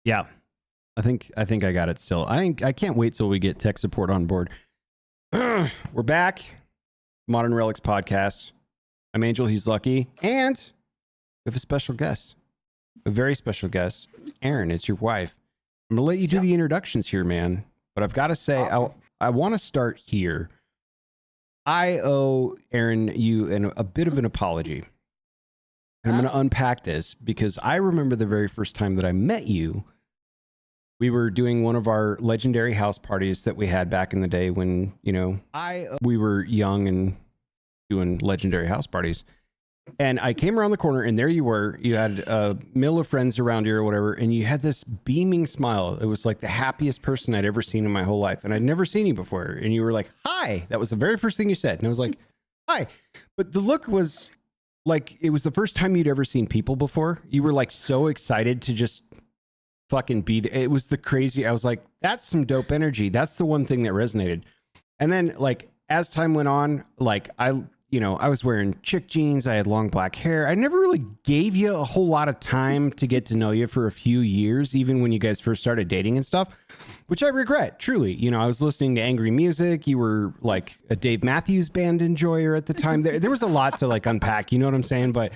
Yeah. I think I got it still. I can't wait till we get tech support on board. We're back. Modern Relics podcast. I'm Angel, he's Lucky, and we have a special guest. A very special guest. Erin, it's your wife. I'm going to let you do the introductions here, man. But I've got to say, awesome. I want to start here. I owe Erin you a bit of an apology. And I'm going to unpack this because I remember the very first time that I met you. We were doing one of our legendary house parties that we had back in the day when, we were young and doing legendary house parties. And I came around the corner and there you were. You had a mill of friends around you or whatever. And you had this beaming smile. It was like the happiest person I'd ever seen in my whole life. And I'd never seen you before. And you were like, hi. That was the very first thing you said. And I was like, hi. But the look was like, it was the first time you'd ever seen people before. You were like so excited to just fucking be there. It was the crazy. I was like, that's some dope energy. That's the one thing that resonated. And then like as time went on, like I was wearing chick jeans. I had long black hair. I never really gave you a whole lot of time to get to know you for a few years, even when you guys first started dating and stuff, which I regret, truly. I was listening to angry music. You were like a Dave Matthews Band enjoyer at the time. There was a lot to like unpack, you know what I'm saying? But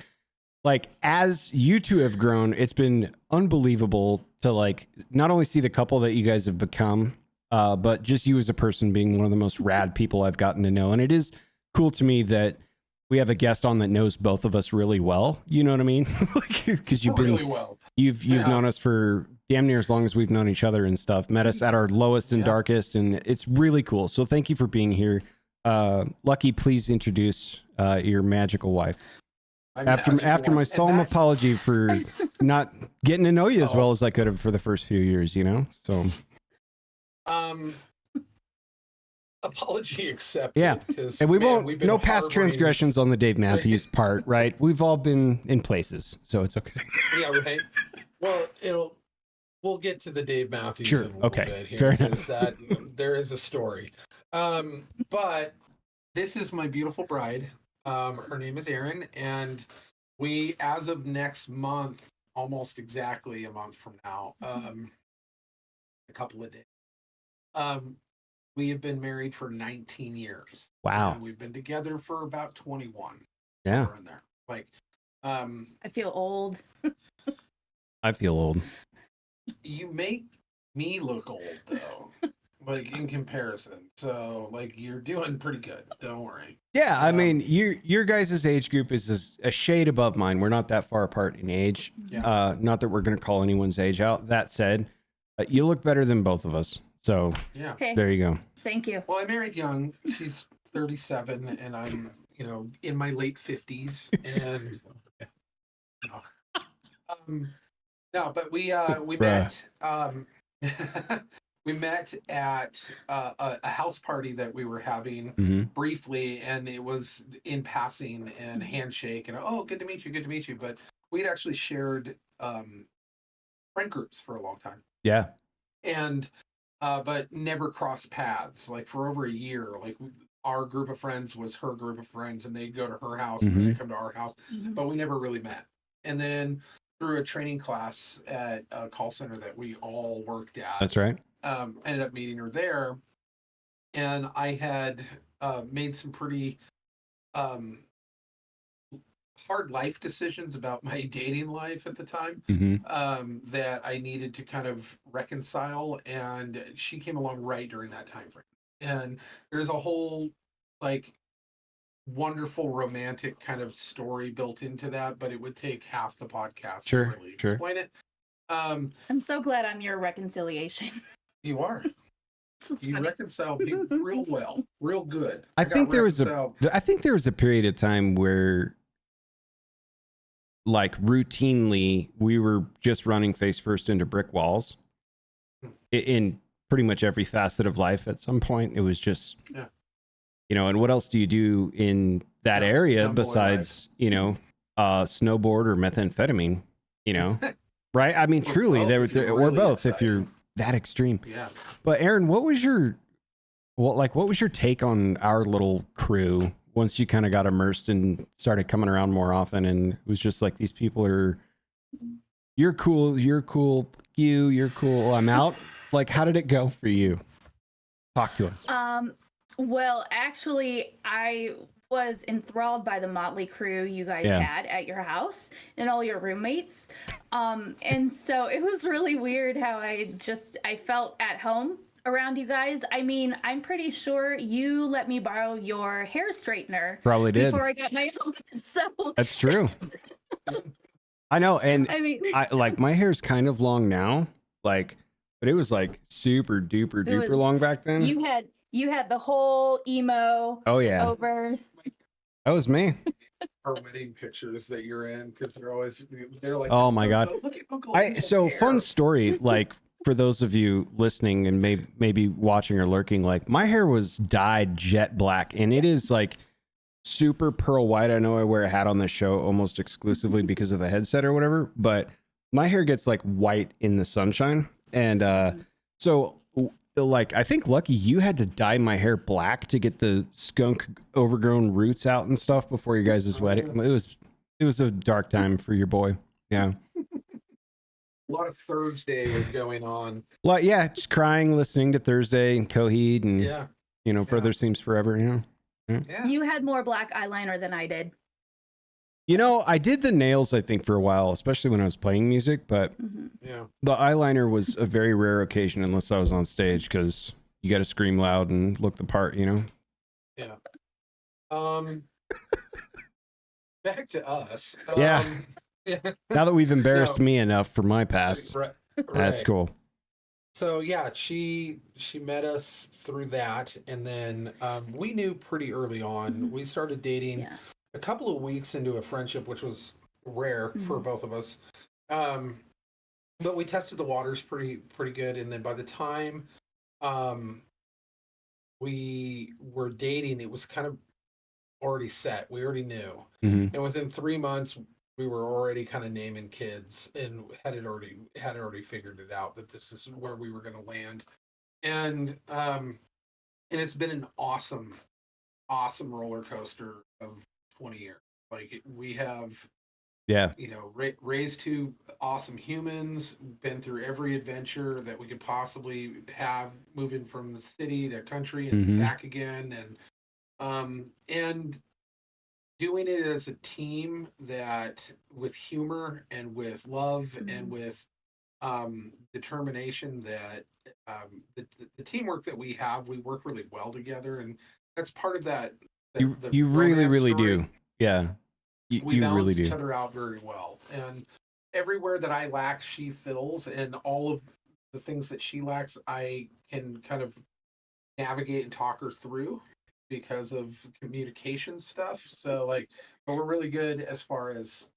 like, as you two have grown, it's been unbelievable to like, not only see the couple that you guys have become, but just you as a person being one of the most rad people I've gotten to know. And it is cool to me that we have a guest on that knows both of us really well. You know what I mean? Because you've been really well. You've known us for damn near as long as we've known each other and stuff. Met us at our lowest and darkest, and it's really cool. So thank you for being here. Lucky, please introduce your magical wife. After my solemn apology for not getting to know you as well as I could have for the first few years, So, apology accepted. Yeah, and we won't. No past transgressions on the Dave Matthews part, right? We've all been in places, so it's okay. Yeah, right. Well, we'll get to the Dave Matthews. Sure. In a little bit here, fair enough. That there is a story. But this is my beautiful bride. Her name is Erin, and we, as of next month, almost exactly a month from now, a couple of days, we have been married for 19 years. Wow. And we've been together for about 21. Yeah. In there. Like, I feel old. I feel old. You make me look old, though. Like in comparison, so like you're doing pretty good. Don't worry. Yeah, I mean, your guys' age group is a shade above mine. We're not that far apart in age. Yeah. Not that we're going to call anyone's age out. That said, you look better than both of us. So yeah, there you go. Thank you. Well, I married young. She's 37, and I'm in my late 50s. And no, but we met. We met at a house party that we were having briefly, and it was in passing and handshake and good to meet you. But we'd actually shared friend groups for a long time. Yeah, and but never crossed paths. Like for over a year, like our group of friends was her group of friends, and they'd go to her house and then they'd come to our house, but we never really met. And then through a training class at a call center that we all worked at. That's right. Ended up meeting her there, and I had made some pretty hard life decisions about my dating life at the time that I needed to kind of reconcile, and she came along right during that time frame. And there's a whole like wonderful romantic kind of story built into that, but it would take half the podcast to really explain it. I'm so glad I'm your reconciliation. You are. You reconcile people real well, real good. I think there was a period of time where, like, routinely we were just running face first into brick walls in pretty much every facet of life. At some point, it was just, and what else do you do in that area besides, snowboard or methamphetamine? Right? I mean, truly, or both if you're that extreme. Yeah. But Erin, what was your take on our little crew once you kind of got immersed and started coming around more often, and it was just like, these people are You're cool. You're cool. You're cool. I'm out. Like, how did it go for you? Talk to us. Well, actually, I was enthralled by the motley crew you guys had at your house and all your roommates. And so it was really weird how I felt at home around you guys. I mean, I'm pretty sure you let me borrow your hair straightener. Probably did. Before I got my own. So that's true. I know. And I mean, like my hair's kind of long now, like, but it was like super duper long back then. You had the whole emo. Oh yeah. Over. That was me. Our wedding pictures that you're in, because they're like, oh my god. Look at Uncle so hair. Fun story, like for those of you listening and maybe watching or lurking, like my hair was dyed jet black, and it is like super pearl white. I know I wear a hat on this show almost exclusively because of the headset or whatever, but my hair gets like white in the sunshine. And so like I think Lucky, you had to dye my hair black to get the skunk overgrown roots out and stuff before you guys' wedding. It was a dark time for your boy. Yeah. A lot of Thursday was going on. Like, yeah, just crying, listening to Thursday and Coheed and Further Seems Forever, Yeah. You had more black eyeliner than I did. I did the nails, I think, for a while, especially when I was playing music, but the eyeliner was a very rare occasion unless I was on stage, because you got to scream loud and look the part, Yeah. Back to us. Yeah. Now that we've embarrassed me enough for my past, right. That's cool. So yeah, she met us through that, and then we knew pretty early on. We started dating a couple of weeks into a friendship, which was rare for both of us. But we tested the waters pretty good, and then by the time we were dating, it was kind of already set. We already knew, and within 3 months, we were already kind of naming kids and had already figured it out that this is where we were going to land. And it's been an awesome roller coaster of 20 years. Like we have, raised two awesome humans, been through every adventure that we could possibly have, moving from the city to country and back again. And doing it as a team, that with humor and with love and with determination, that the teamwork that we have, we work really well together, and that's part of that. You really do. Yeah, we you balance really do. each other out very well, and everywhere that I lack, she fills, and all of the things that she lacks, I can kind of navigate and talk her through, because of communication stuff. So but we're really good as far as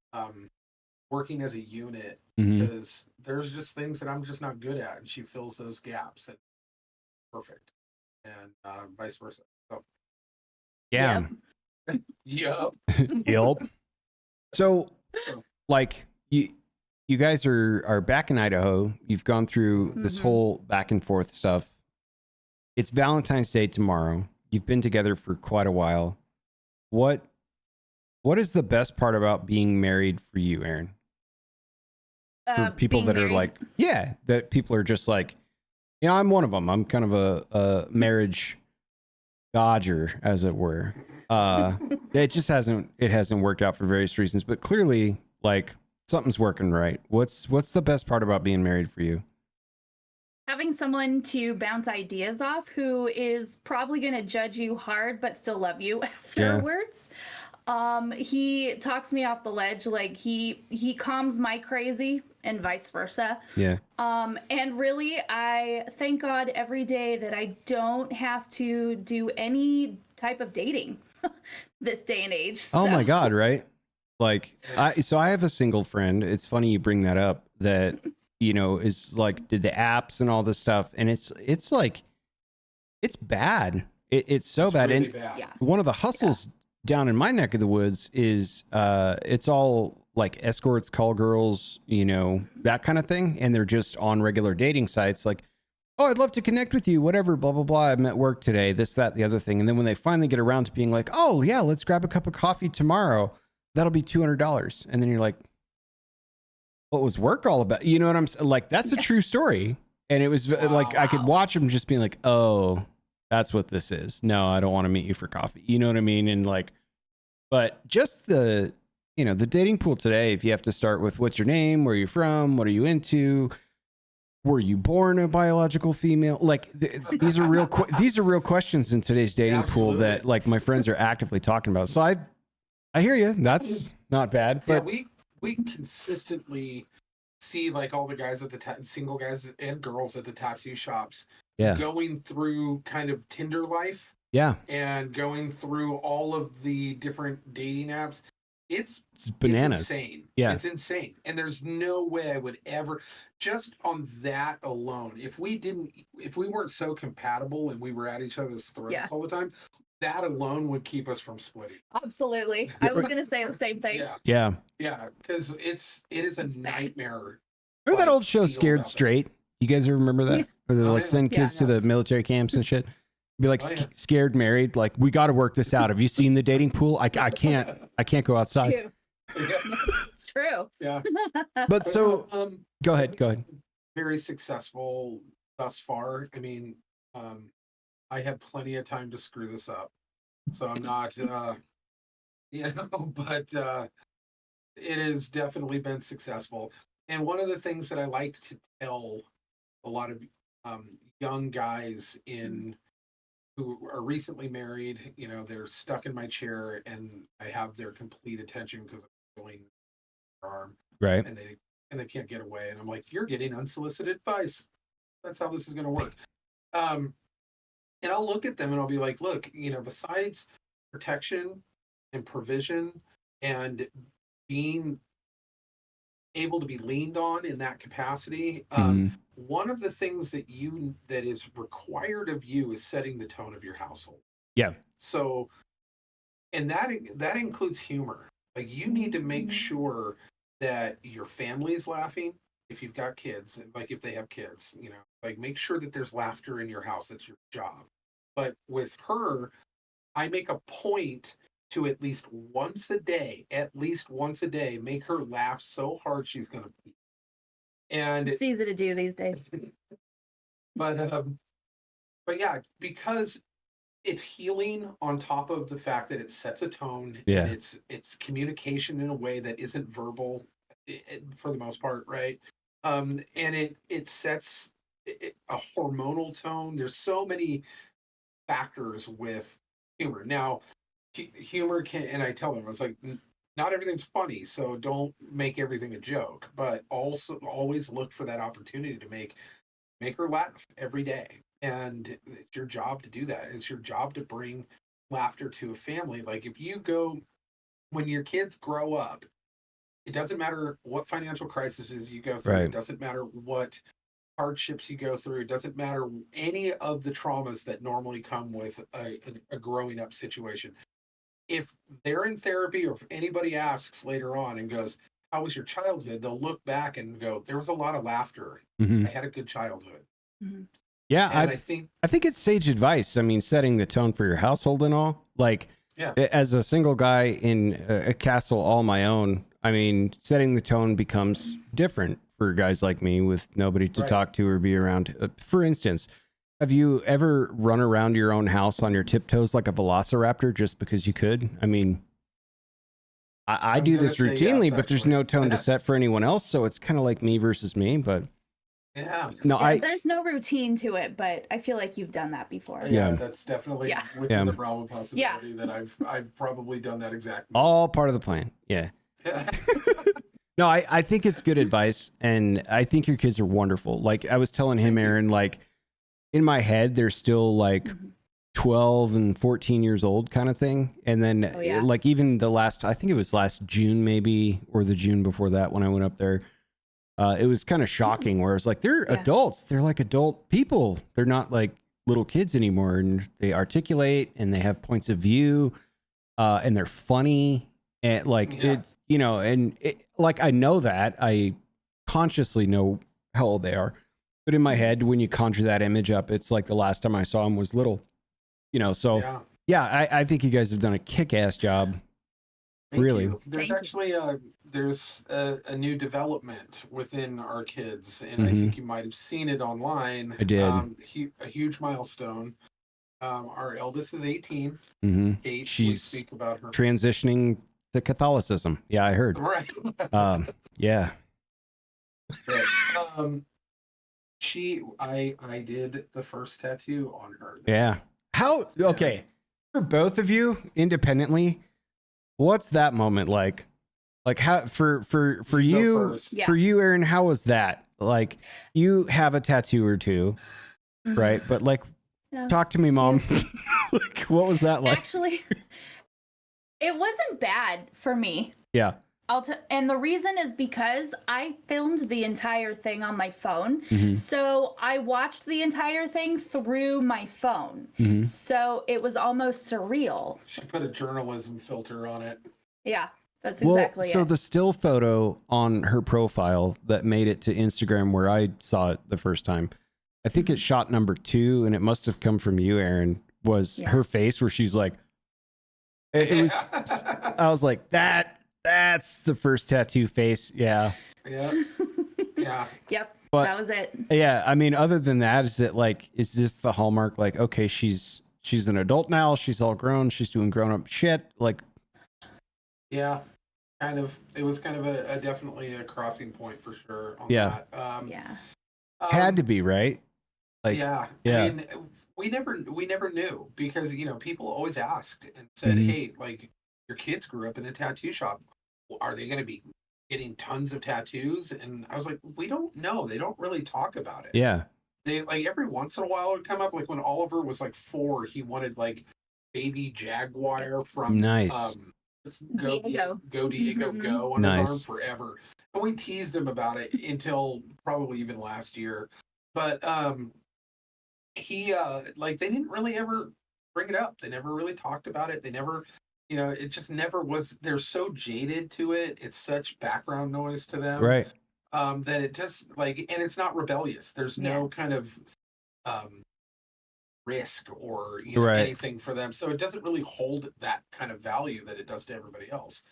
working as a unit, because there's just things that I'm just not good at, and she fills those gaps, and perfect, and vice versa. So yeah. Yup. Yup. So like you guys are back in Idaho. You've gone through this whole back and forth stuff. It's Valentine's Day tomorrow. You've been together for quite a while. What is the best part about being married for you, Aaron? For people that are like, that people are just like, I'm one of them. I'm kind of a marriage dodger, as it were. It just hasn't worked out for various reasons, but clearly, like, something's working right. What's the best part about being married for you? Having someone to bounce ideas off who is probably going to judge you hard but still love you afterwards. He talks me off the ledge. Like he calms my crazy and vice versa. Yeah. And really, I thank God every day that I don't have to do any type of dating this day and age. Oh my God, right? Like, I have a single friend. It's funny you bring that up, that is like, did the apps and all this stuff, and it's like, it's bad. It's so bad. Really and bad. One of the hustles down in my neck of the woods is it's all like escorts, call girls, that kind of thing, and they're just on regular dating sites, like, oh, I'd love to connect with you, whatever, blah blah blah, I'm at work today, this, that, the other thing. And then when they finally get around to being like, oh yeah, let's grab a cup of coffee tomorrow, that'll be $200. And then you're like, what was work all about? You know what I'm saying? Like, that's a true story. And it was like, I could watch him just being like, oh, that's what this is. No, I don't want to meet you for coffee. You know what I mean? And like, but just the dating pool today, if you have to start with what's your name, where you're from, what are you into, were you born a biological female? Like these are real these are real questions in today's dating pool that like my friends are actively talking about. So I hear you. That's not bad. But yeah, we consistently see like all the guys at the single guys and girls at the tattoo shops going through kind of Tinder life. Yeah. And going through all of the different dating apps. It's bananas. It's insane. Yeah. It's insane. And there's no way I would ever, just on that alone, if we weren't so compatible and we were at each other's throats all the time, that alone would keep us from splitting. Absolutely. I was going to say the same thing. Yeah. Because it is a nightmare. Remember that old show Scared Straight? You guys remember that? Where they like send kids to the military camps and shit? Be like scared married, like we got to work this out. Have you seen the dating pool? I can't go outside. It's true. Yeah. But so go ahead. Very successful thus far. I mean, I have plenty of time to screw this up, so I'm not, but it has definitely been successful. And one of the things that I like to tell a lot of young guys who are recently married, they're stuck in my chair and I have their complete attention because I'm going their arm. Right. And they can't get away. And I'm like, you're getting unsolicited advice. That's how this is going to work. And I'll look at them and I'll be like, look, besides protection and provision and being able to be leaned on in that capacity, one of the things that is required of you is setting the tone of your household. Yeah. So, and that includes humor. Like you need to make sure that your family's laughing. If you've got kids, like if they have kids, like make sure that there's laughter in your house. That's your job. But with her, I make a point to at least once a day, make her laugh so hard she's going to pee. And it's easy to do these days. But yeah, because it's healing on top of the fact that it sets a tone. Yeah. And it's communication in a way that isn't verbal for the most part, right? And it sets a hormonal tone. There's so many factors with humor. Now, humor can, and I tell them, I was like, not everything's funny, so don't make everything a joke, but also always look for that opportunity to make her laugh every day. And it's your job to do that. It's your job to bring laughter to a family. Like if you go, when your kids grow up, it doesn't matter what financial crises you go through. Right. It doesn't matter what hardships you go through. It doesn't matter any of the traumas that normally come with a growing up situation. If they're in therapy or if anybody asks later on and goes, how was your childhood? They'll look back and go, there was a lot of laughter. I had a good childhood. Yeah. And I think it's sage advice. I mean, setting the tone for your household and all, like as a single guy in a castle all my own, I mean, setting the tone becomes different for guys like me with nobody to talk to or be around. For instance, have you ever run around your own house on your tiptoes like a velociraptor just because you could? I mean, I do this routinely, but there's no tone to set for anyone else. So it's kind of like me versus me, but there's no routine to it, but I feel like you've done that before. Yeah, that's definitely within the realm of possibility that I've probably done that exactly. All part of the plan. Yeah. No, I think it's good advice, and I think your kids are wonderful. Like I was telling him, Aaron, like in my head, they're still like 12 and 14 years old kind of thing. And then like even I think it was last June maybe, or the June before that when I went up there, it was kind of shocking where it's like, they're adults. They're like adult people. They're not like little kids anymore. And they articulate and they have points of view, and they're funny. And like, like I know that I consciously know how old they are. But in my head, when you conjure that image up, it's like the last time I saw him was little, so I think you guys have done a kick-ass job Thank Really? you. There's Thank you. actually a new development within our kids, and I Mm-hmm. think you might have seen it online. I did. A huge milestone. Our eldest is 18. Mm-hmm. Kate, we She's speak about her. transitioning to Catholicism. Yeah, I heard. Right. Yeah. Right. I did the first tattoo on her. Yeah. Week. How? Okay. For both of you independently, what's that moment like? Like how for You go you first. Yeah. for you, Aaron? How was that? Like you have a tattoo or two, Mhm. right? But like, Yeah. talk to me, Mom. Like, what was that like? Actually, it wasn't bad for me. Yeah. And the reason is because I filmed the entire thing on my phone. Mhm. So I watched the entire thing through my phone. Mhm. So it was almost surreal. She put a journalism filter on it. Yeah, that's Well, exactly so it. the still photo on her profile that made it to Instagram where I saw it the first time, I think it's shot number 2, and it must have come from you, Aaron, was Yeah. her face where she's like, it was, I was like, that's the first tattoo face. Yeah. Yeah. Yeah. Yep, But that was it. yeah, I mean, other than that, is this the hallmark? Like, okay, she's an adult now. She's all grown. She's doing grown up shit. Like, Yeah. Kind of. It was kind of a definitely a crossing point for sure on Yeah. that. Yeah. had to be, right? Like, yeah. yeah. I mean, we never knew because people always asked and said, Mhm. "Hey, like your kids grew up in a tattoo shop. Are they going to be getting tons of tattoos?" And I was like, "We don't know. They don't really talk about it." Yeah. They like every once in a while it would come up. Like when Oliver was like 4, he wanted like baby jaguar from Nice. Diego. Go Diego Mhm. Go on his arm Nice. forever. And we teased him about it until probably even last year. But he like they didn't really ever bring it up. They never really talked about it. They never it just never was. They're so jaded to it. It's such background noise to them. Right. That it just like, and it's not rebellious. There's no kind of risk or Right. anything for them, so it doesn't really hold that kind of value that it does to everybody else.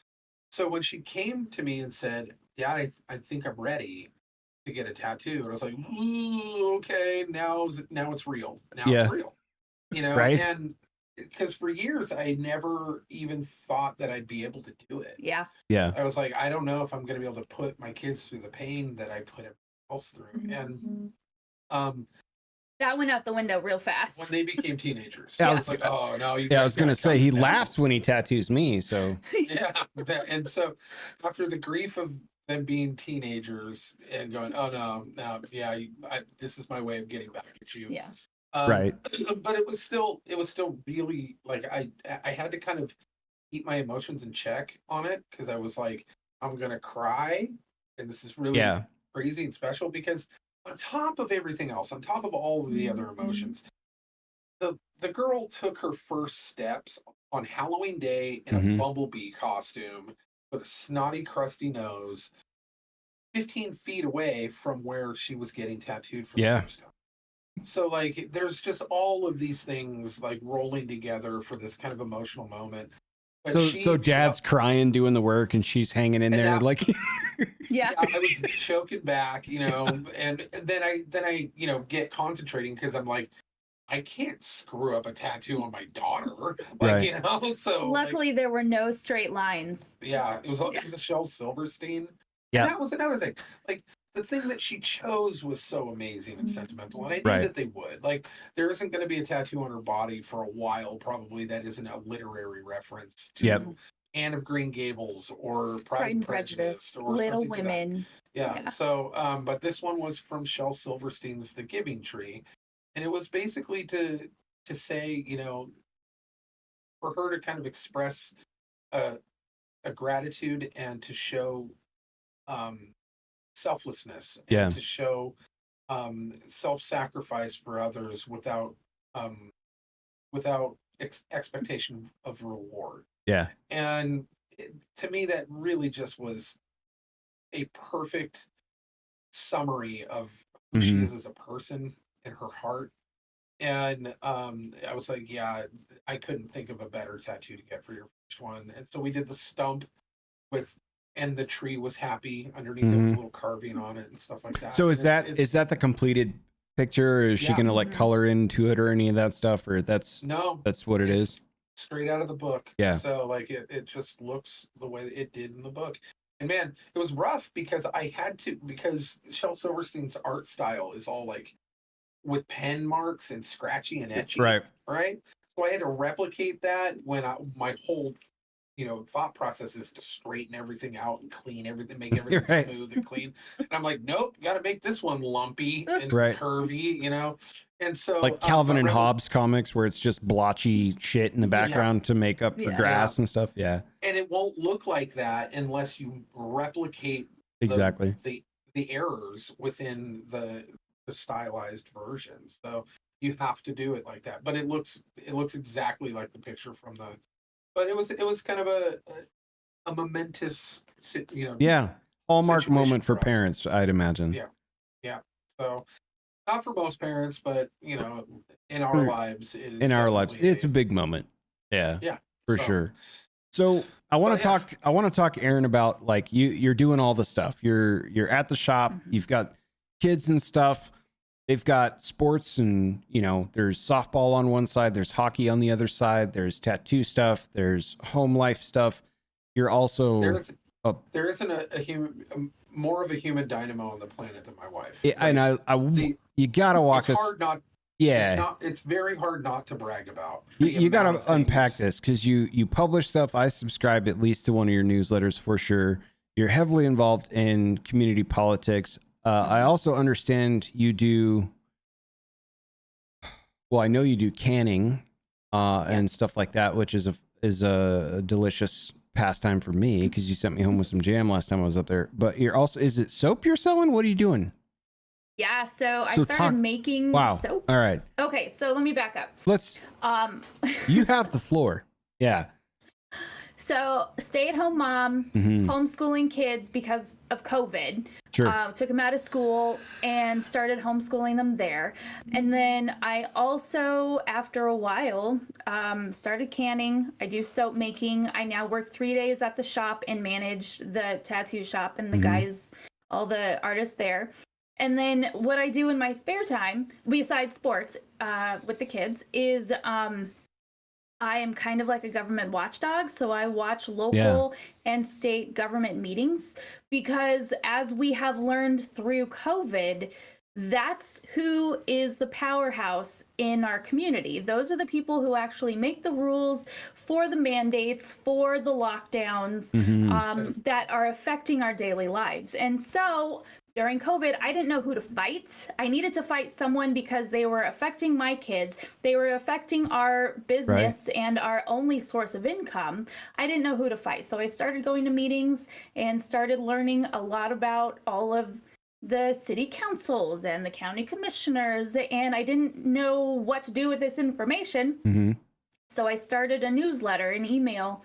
So when she came to me and said, "Dad, I think I'm ready to get a tattoo," and I was like, "Ooh, okay, now it's real. Now Yeah. it's real," Right. and because for years I never even thought that I'd be able to do it. Yeah. Yeah. I was like, I don't know if I'm going to be able to put my kids through the pain that I put everyone else through. And that went out the window real fast when they became teenagers, Yeah, I was like, oh no, you Yeah, guys I was gonna gotta say come he now. laughs when he tattoos me. So Yeah, and so after the grief of them being teenagers and going, oh no, yeah, this is my way of getting back at you. Yeah. Right. But it was still really like I had to kind of keep my emotions in check on it because I was like, I'm gonna cry, and this is really crazy and special because on top of everything else, on top of all of the other emotions, the girl took her first steps on Halloween Day in a bumblebee costume with a snotty, crusty nose, 15 feet away from where she was getting tattooed for the first time. So like there's just all of these things like rolling together for this kind of emotional moment. But so dad's crying doing the work and she's hanging in there like yeah. I was choking back, and then I get concentrating because I'm like, I can't screw up a tattoo on my daughter, like so luckily there were no straight lines. Yeah, it was a Shel Silverstein. Yeah. And that was another thing. Like the thing that she chose was so amazing and sentimental, and I knew that they would. Like there isn't going to be a tattoo on her body for a while, probably that isn't a literary reference to Anne of Green Gables or Pride and Prejudice or Little Women. Yeah. So, but this one was from Shel Silverstein's The Giving Tree, and it was basically to say, for her to kind of express a gratitude and to show selflessness and to show self-sacrifice for others without expectation of reward. Yeah. And to me, that really just was a perfect summary of who she is as a person and her heart. And I was like, yeah, I couldn't think of a better tattoo to get for your one. And so we did the stump with, and the tree was happy underneath it with a little carving on it and stuff like that. So and is that the completed picture? Or is she gonna like color into it or any of that stuff, or that's what it is? Straight out of the book. Yeah. So like it just looks the way it did in the book. And man, it was rough because because Shel Silverstein's art style is all like with pen marks and scratchy and etchy. Right. So I had to replicate that when my whole thought process is to straighten everything out and clean everything, make everything smooth and clean. And I'm like, nope, got to make this one lumpy and curvy, And so like Calvin and Hobbes comics where it's just blotchy shit in the background to make up for grass and stuff. Yeah. And it won't look like that unless you replicate the errors within the stylized version. So you have to do it like that. But it looks exactly like the picture from the. But it was kind of a momentous, hallmark moment for parents, I'd imagine. Yeah. So not for most parents, but in our lives, it is. In our lives, it's a big moment. Yeah. Yeah. For sure. So I want to talk, Aaron, about like you're doing all the stuff. You're at the shop. You've got kids and stuff. They've got sports and, there's softball on one side, there's hockey on the other side, there's tattoo stuff, there's home life stuff. You're also... There isn't a human, more of a human dynamo on the planet than my wife. You gotta walk us... It's very hard not to brag about. You gotta unpack this because you publish stuff. I subscribe at least to one of your newsletters for sure. You're heavily involved in community politics. I also understand you do. Well, I know you do canning and stuff like that, which is a delicious pastime for me because you sent me home with some jam last time I was up there. But you're also, is it soap you're selling? What are you doing? Yeah, so I started making soap. All right. Okay, so let me back up. You have the floor. Yeah. So stay-at-home mom, homeschooling kids because of COVID. Sure. Took them out of school and started homeschooling them there. And then I also, after a while, started canning. I do soap making. I now work 3 days at the shop and manage the tattoo shop and the guys, all the artists there. And then what I do in my spare time, besides sports with the kids, is I am kind of like a government watchdog, so I watch local and state government meetings because as we have learned through COVID, that's who is the powerhouse in our community. Those are the people who actually make the rules for the mandates, for the lockdowns that are affecting our daily lives. And so during COVID, I didn't know who to fight. I needed to fight someone because they were affecting my kids. They were affecting our business and our only source of income. I didn't know who to fight. So I started going to meetings and started learning a lot about all of the city councils and the county commissioners. And I didn't know what to do with this information. So I started a newsletter, an email.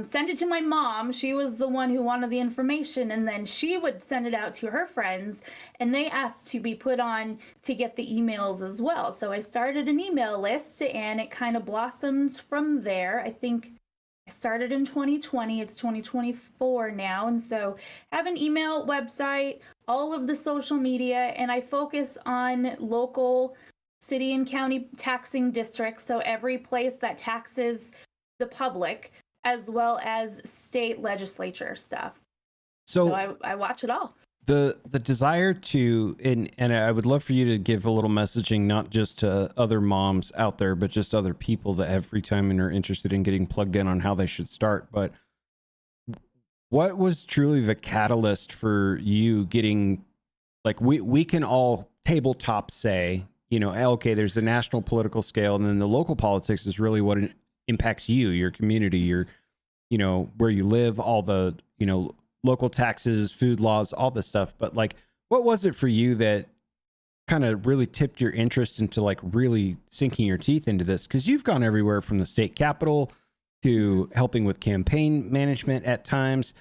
Sent it to my mom. She was the one who wanted the information, and then she would send it out to her friends, and they asked to be put on to get the emails as well. So I started an email list, and it kind of blossomed from there. I think I started in 2020. It's 2024 now, and so I have an email website, all of the social media, and I focus on local city and county taxing districts, so every place that taxes the public, as well as state legislature stuff. So I watch it all. The desire to, and I would love for you to give a little messaging, not just to other moms out there, but just other people that have free time and are interested in getting plugged in on how they should start. But what was truly the catalyst for you getting, like, we can all tabletop say, okay, there's a national political scale, and then the local politics is really what impacts you, your community, your, where you live, all the, local taxes, food laws, all this stuff. But like, what was it for you that kind of really tipped your interest into like really sinking your teeth into this? Because you've gone everywhere from the state capitol to helping with campaign management at times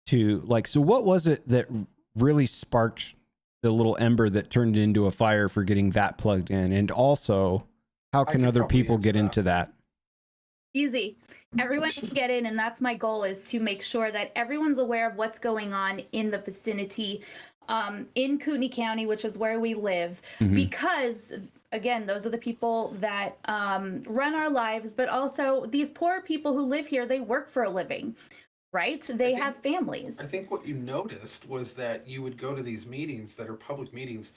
to like, so what was it that really sparked the little ember that turned it into a fire for getting that plugged in? And also, how can other people get into that? Easy. Everyone can get in, and that's my goal, is to make sure that everyone's aware of what's going on in the vicinity, in Kootenai County, which is where we live, because again, those are the people that run our lives, but also these poor people who live here, they work for a living, right? They have families. I think what you noticed was that you would go to these meetings that are public meetings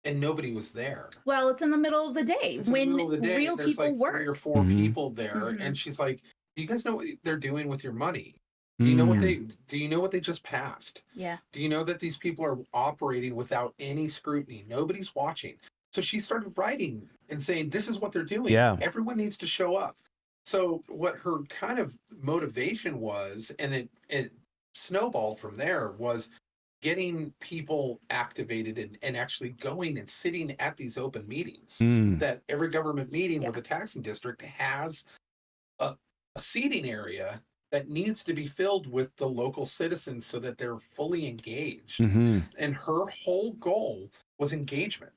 and nobody was there. Well, it's in the middle of the day when real there's people like work. 3 or 4 people there, and she's like, "Do you guys know what they're doing with your money? Do you know what they just passed? Yeah. Do you know that these people are operating without any scrutiny? Nobody's watching." So she started writing and saying, "This is what they're doing. Yeah. Everyone needs to show up." So what her kind of motivation was, and it snowballed from there, was getting people activated and actually going and sitting at these open meetings. That every government meeting with a taxing district has a seating area that needs to be filled with the local citizens so that they're fully engaged. And her whole goal was engagement.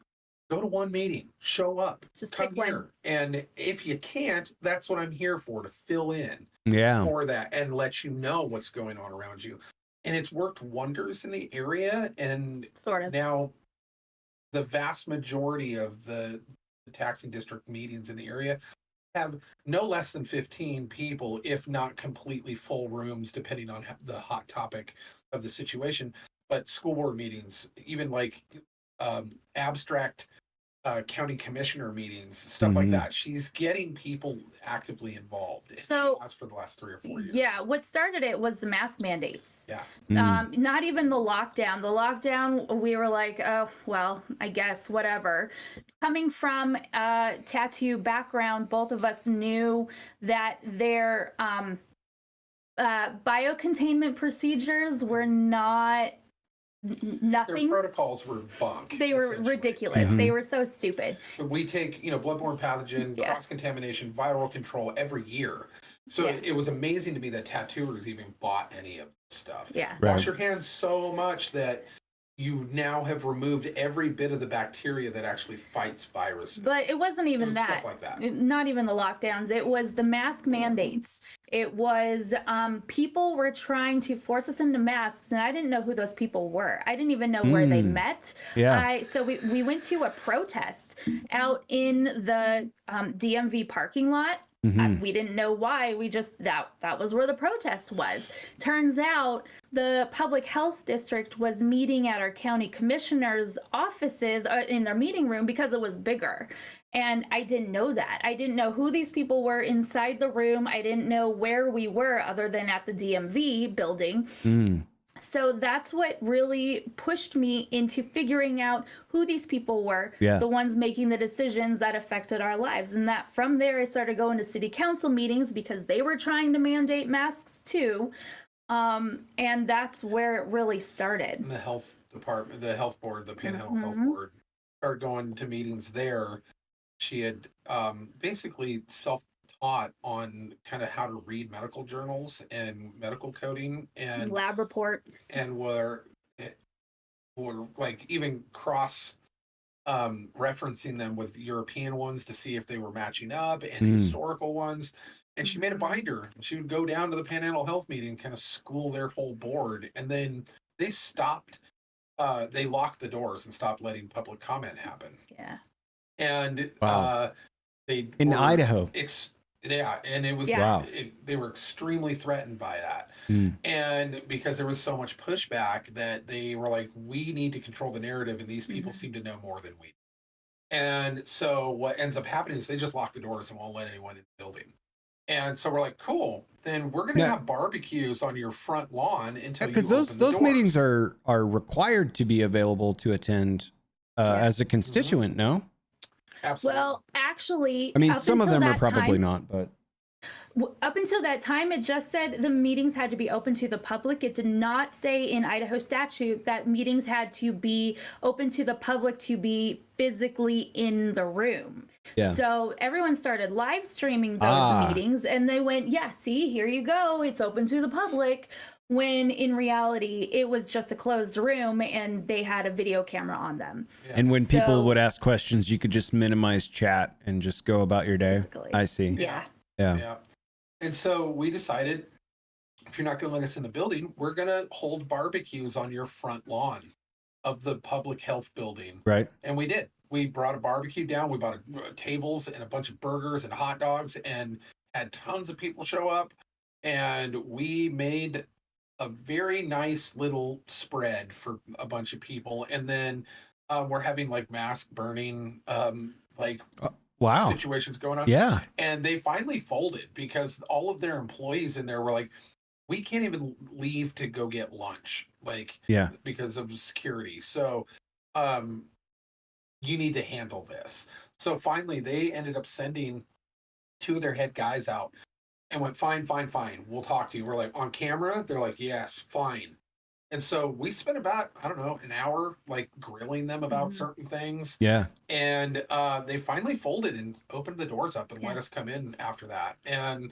Go to one meeting, show up, just come pick here. one. And if you can't, that's what I'm here for, to fill in for that and let you know what's going on around you. And it's worked wonders in the area. And Sort of. now the vast majority of the taxing district meetings in the area have no less than 15 people, if not completely full rooms, depending on the hot topic of the situation. But school board meetings, even like abstract county commissioner meetings, stuff like that. She's getting people actively involved. And so she has for the last 3 or 4 years. Yeah, what started it was the mask mandates. Yeah. Not even the lockdown. The lockdown, we were like, oh, well, I guess, whatever. Coming from a tattoo background, both of us knew that their biocontainment procedures were not nothing. Their protocols were bunk. They were ridiculous. They were so stupid. We take, bloodborne pathogen, cross-contamination, viral control every year. So it was amazing to me that tattooers even bought any of this stuff. Yeah. Wash your hands so much that you now have removed every bit of the bacteria that actually fights viruses. But it wasn't even that. Stuff like that. Not even the lockdowns. It was the mask mandates. It was people were trying to force us into masks, and I didn't know who those people were. I didn't even know where they met. Yeah. So we went to a protest out in the DMV parking lot. We didn't know why. We just that was where the protest was. Turns out the public health district was meeting at our county commissioner's offices in their meeting room because it was bigger. And I didn't know that. I didn't know who these people were inside the room. I didn't know where we were other than at the DMV building. So that's what really pushed me into figuring out who these people were, the ones making the decisions that affected our lives. And that from there, I started going to city council meetings because they were trying to mandate masks too. And that's where it really started. And the health department, the health board, the Panhandle Health Board, started going to meetings there. She had basically self-taught on kind of how to read medical journals and medical coding and lab reports, and were like even cross referencing them with European ones to see if they were matching up, and historical ones. And she made a binder. She would go down to the Panhandle Health meeting, kind of school their whole board, and then they stopped. They locked the doors and stopped letting public comment happen. Yeah. And they in Idaho. And it was they were extremely threatened by that. And because there was so much pushback that they were like, we need to control the narrative, and these people seem to know more than we do. And so what ends up happening is they just lock the doors and won't let anyone in the building. And so we're like, cool, then we're going to have barbecues on your front lawn until you open the doors. Those meetings are required to be available to attend as a constituent, no? Absolutely. Well, actually, I mean, some of them are probably not, but up until that time, it just said the meetings had to be open to the public. It did not say in Idaho statute that meetings had to be open to the public to be physically in the room. Yeah. So everyone started live streaming those meetings, and they went, yeah, see, here you go. It's open to the public. When in reality, it was just a closed room and they had a video camera on them. Yeah. And when people would ask questions, you could just minimize chat and just go about your day. Basically. I see. Yeah. Yeah. And so we decided, if you're not going to let us in the building, we're going to hold barbecues on your front lawn of the public health building. Right. And we did. We brought a barbecue down. We bought tables and a bunch of burgers and hot dogs and had tons of people show up. And we made a very nice little spread for a bunch of people. And then we're having like mask burning, Wow. situations going on. Yeah. And they finally folded because all of their employees in there were like, we can't even leave to go get lunch, because of security. So, you need to handle this. So finally, they ended up sending 2 of their head guys out and went, fine, we'll talk to you. We're like, on camera? They're like, yes, fine. And so we spent about, I don't know, an hour like grilling them about certain things. Yeah. And they finally folded and opened the doors up and let us come in after that. And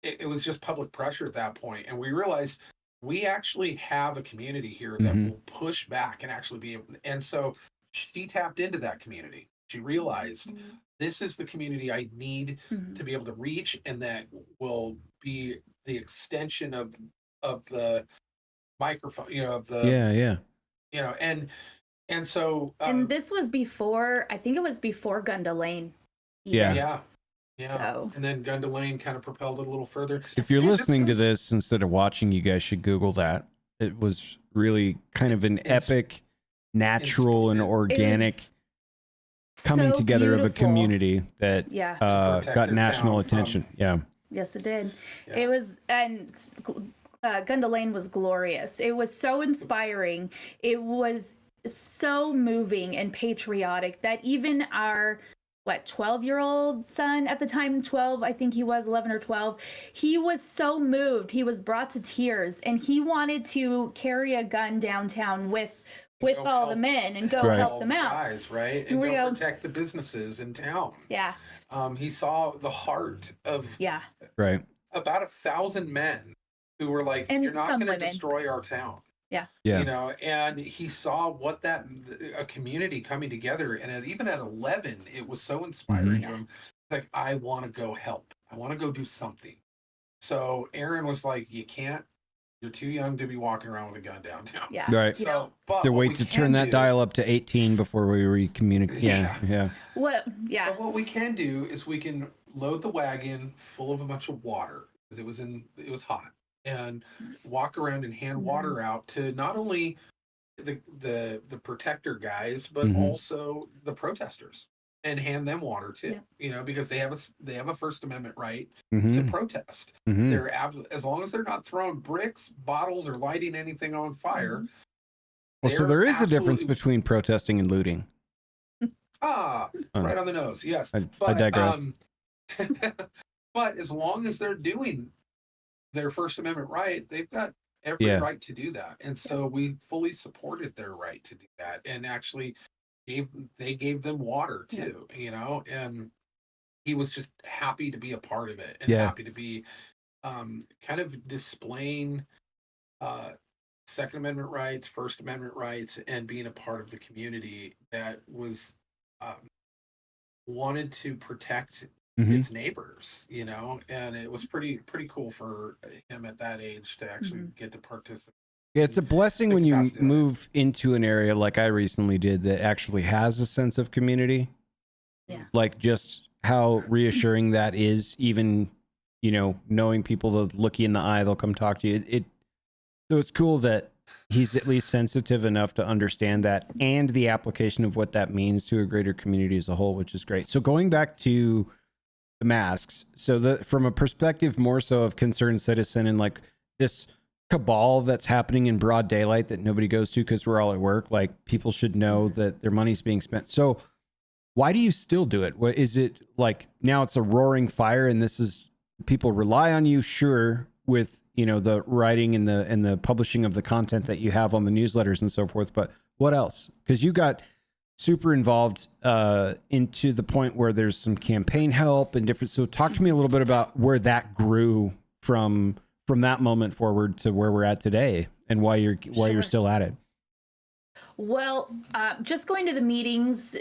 it was just public pressure at that point. And we realized we actually have a community here that will push back and actually be able. And so she tapped into that community. She realized this is the community I need to be able to reach, and that will be the extension of the microphone, and so and this was before, I think it was before Gunda Lane. Yeah. So. And then Gunda Lane kind of propelled it a little further. If you're listening to this instead of watching, you guys should Google that. It was really kind of an epic, natural, and organic coming together of a community that got national attention. Yes, it did. Yeah. It was, and Gunda Lane was glorious. It was so inspiring. It was so moving and patriotic that even our 12-year-old son at the time, 12, I think he was 11 or 12, he was so moved. He was brought to tears, and he wanted to carry a gun downtown with all the men and go help them out. Guys, right? And go protect the businesses in town. Yeah. He saw the heart of about 1,000 men who were like, you're not going to destroy our town. Yeah. And he saw what a community coming together. And even at 11, it was so inspiring to him. Like, I want to go help. I want to go do something. So Aaron was like, you can't. You're too young to be walking around with a gun downtown. Yeah. Right. So, but to wait to turn that dial up to 18 before we recommunicate. Yeah. But what we can do is we can load the wagon full of a bunch of water because it was hot, and walk around and hand water out to not only the protector guys, but also the protesters, and hand them water too. Because they have a First Amendment right to protest. They're as long as they're not throwing bricks, bottles, or lighting anything on fire. Well, so there is a difference between protesting and looting. Right on the nose. Yes, I digress. But as long as they're doing their First Amendment right, they've got every right to do that. And so we fully supported their right to do that, and actually gave them water too, and he was just happy to be a part of it, and happy to be kind of displaying Second Amendment rights, First Amendment rights, and being a part of the community that was wanted to protect its neighbors, and it was pretty cool for him at that age to actually get to participate. Yeah, it's a blessing when you move into an area like I recently did that actually has a sense of community. Yeah. Like just how reassuring that is, even, knowing people that look you in the eye, they'll come talk to you. So it's cool that he's at least sensitive enough to understand that and the application of what that means to a greater community as a whole, which is great. So going back to the masks, so from a perspective more so of concerned citizen and like this cabal that's happening in broad daylight that nobody goes to because we're all at work, like people should know that their money's being spent. So why do you still do it? What is it like now? It's a roaring fire, and this is people rely on you, sure, with the writing and the publishing of the content that you have on the newsletters and so forth. But what else? Because you got super involved into the point where there's some campaign help and different. So talk to me a little bit about where that grew from that moment forward to where we're at today, and why you're still at it. Well, just going to the meetings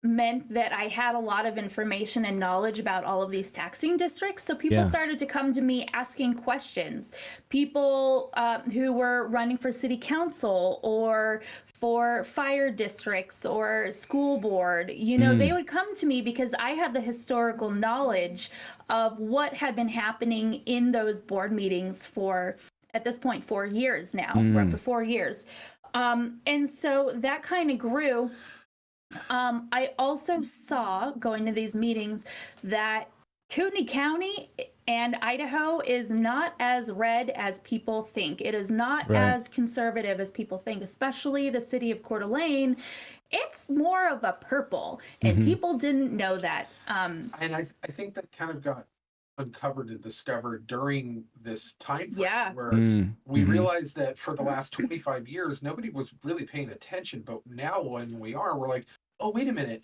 meant that I had a lot of information and knowledge about all of these taxing districts. So people started to come to me asking questions. People who were running for city council or for fire districts or school board, you know, they would come to me because I had the historical knowledge of what had been happening in those board meetings for, at this point, 4 years now. We're up to 4 years. And so that kind of grew. I also saw, going to these meetings, that Kootenai County and Idaho is not as red as people think. It is not as conservative as people think, especially the city of Coeur d'Alene. It's more of a purple, and people didn't know that. And I think that kind of got uncovered and discovered during this time frame where we realized that for the last 25 years nobody was really paying attention, but now when we are, we're like, oh, wait a minute,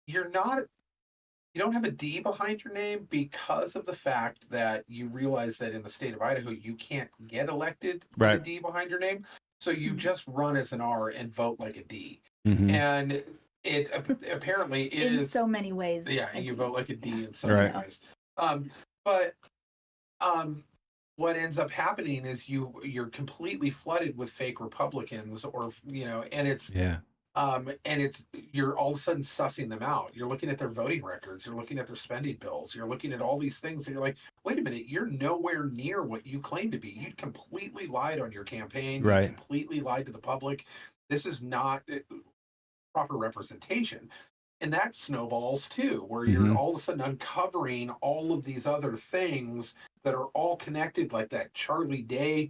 you don't have a D behind your name because of the fact that you realize that in the state of Idaho you can't get elected with a D behind your name, so you just run as an R and vote like a D. And it apparently it in is so many ways. Yeah, you vote like a D in so many ways. But what ends up happening is you're completely flooded with fake Republicans, or and it's you're all of a sudden sussing them out. You're looking at their voting records, you're looking at their spending bills, you're looking at all these things, and you're like, wait a minute, you're nowhere near what you claim to be. You completely lied on your campaign. You completely lied to the public. This is not proper representation. And that snowballs too, where you're all of a sudden uncovering all of these other things that are all connected, like that Charlie Day,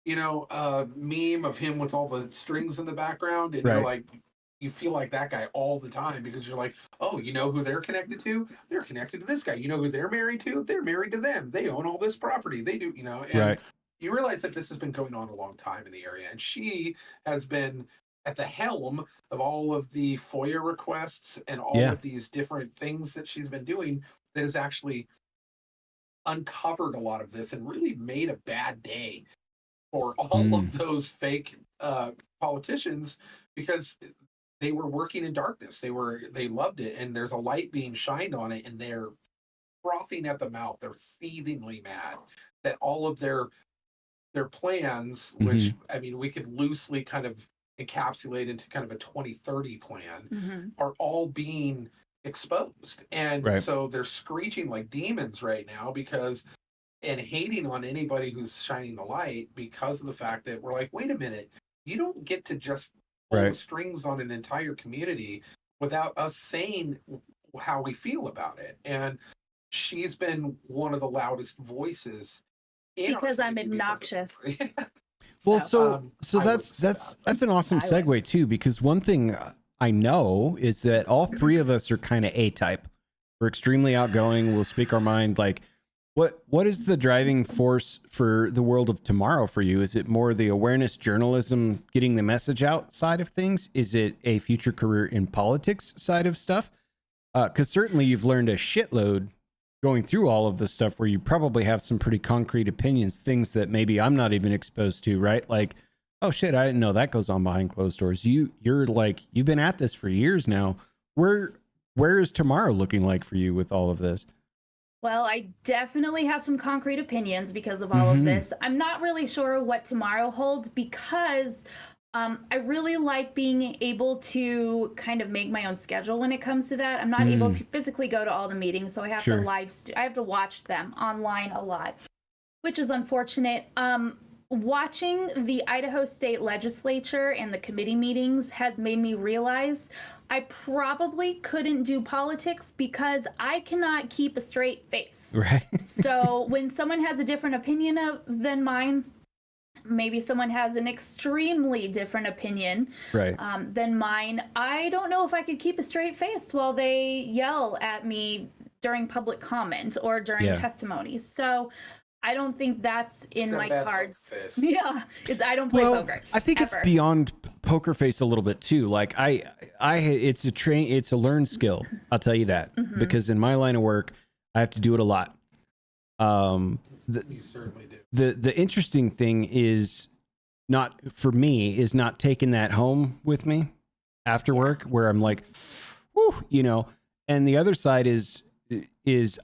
meme of him with all the strings in the background. And you're like, you feel like that guy all the time because you're like, oh, you know who they're connected to? They're connected to this guy. You know who they're married to? They're married to them. They own all this property. They do, and you realize that this has been going on a long time in the area. And she has been at the helm of all of the FOIA requests and all of these different things that she's been doing that has actually uncovered a lot of this and really made a bad day for all of those fake politicians, because they were working in darkness. They loved it, and there's a light being shined on it, and they're frothing at the mouth. They're seethingly mad that all of their plans, which I mean, we could loosely kind of encapsulate into kind of a 2030 plan, are all being exposed. And so they're screeching like demons right now and hating on anybody who's shining the light, because of the fact that we're like, wait a minute, you don't get to just pull the strings on an entire community without us saying how we feel about it. And she's been one of the loudest voices. Because I'm obnoxious. Well, so that's an awesome segue too, because one thing I know is that all three of us are kind of A-type. We're extremely outgoing. We'll speak our mind. Like, what is the driving force for the world of tomorrow for you? Is it more the awareness journalism, getting the message out side of things? Is it a future career in politics side of stuff? Because certainly you've learned a shitload going through all of this stuff, where you probably have some pretty concrete opinions, things that maybe I'm not even exposed to, right? Like, oh shit, I didn't know that goes on behind closed doors. You're like, you've been at this for years now. Where is tomorrow looking like for you with all of this? Well, I definitely have some concrete opinions because of all of this. I'm not really sure what tomorrow holds, because I really like being able to kind of make my own schedule when it comes to that. I'm not able to physically go to all the meetings, so I have I have to watch them online a lot, which is unfortunate. Watching the Idaho State Legislature and the committee meetings has made me realize I probably couldn't do politics because I cannot keep a straight face. Right. So when someone has a different opinion than mine, maybe someone has an extremely different opinion than mine, I don't know if I could keep a straight face while they yell at me during public comment or during testimonies. So I don't think that's in my cards. Yeah, I don't play poker. I think it's beyond poker face a little bit too. Like it's a learned skill. I'll tell you that, because in my line of work, I have to do it a lot. You certainly do. The interesting thing is, not for me is not taking that home with me after work, where I'm like, whew, you know. And the other side is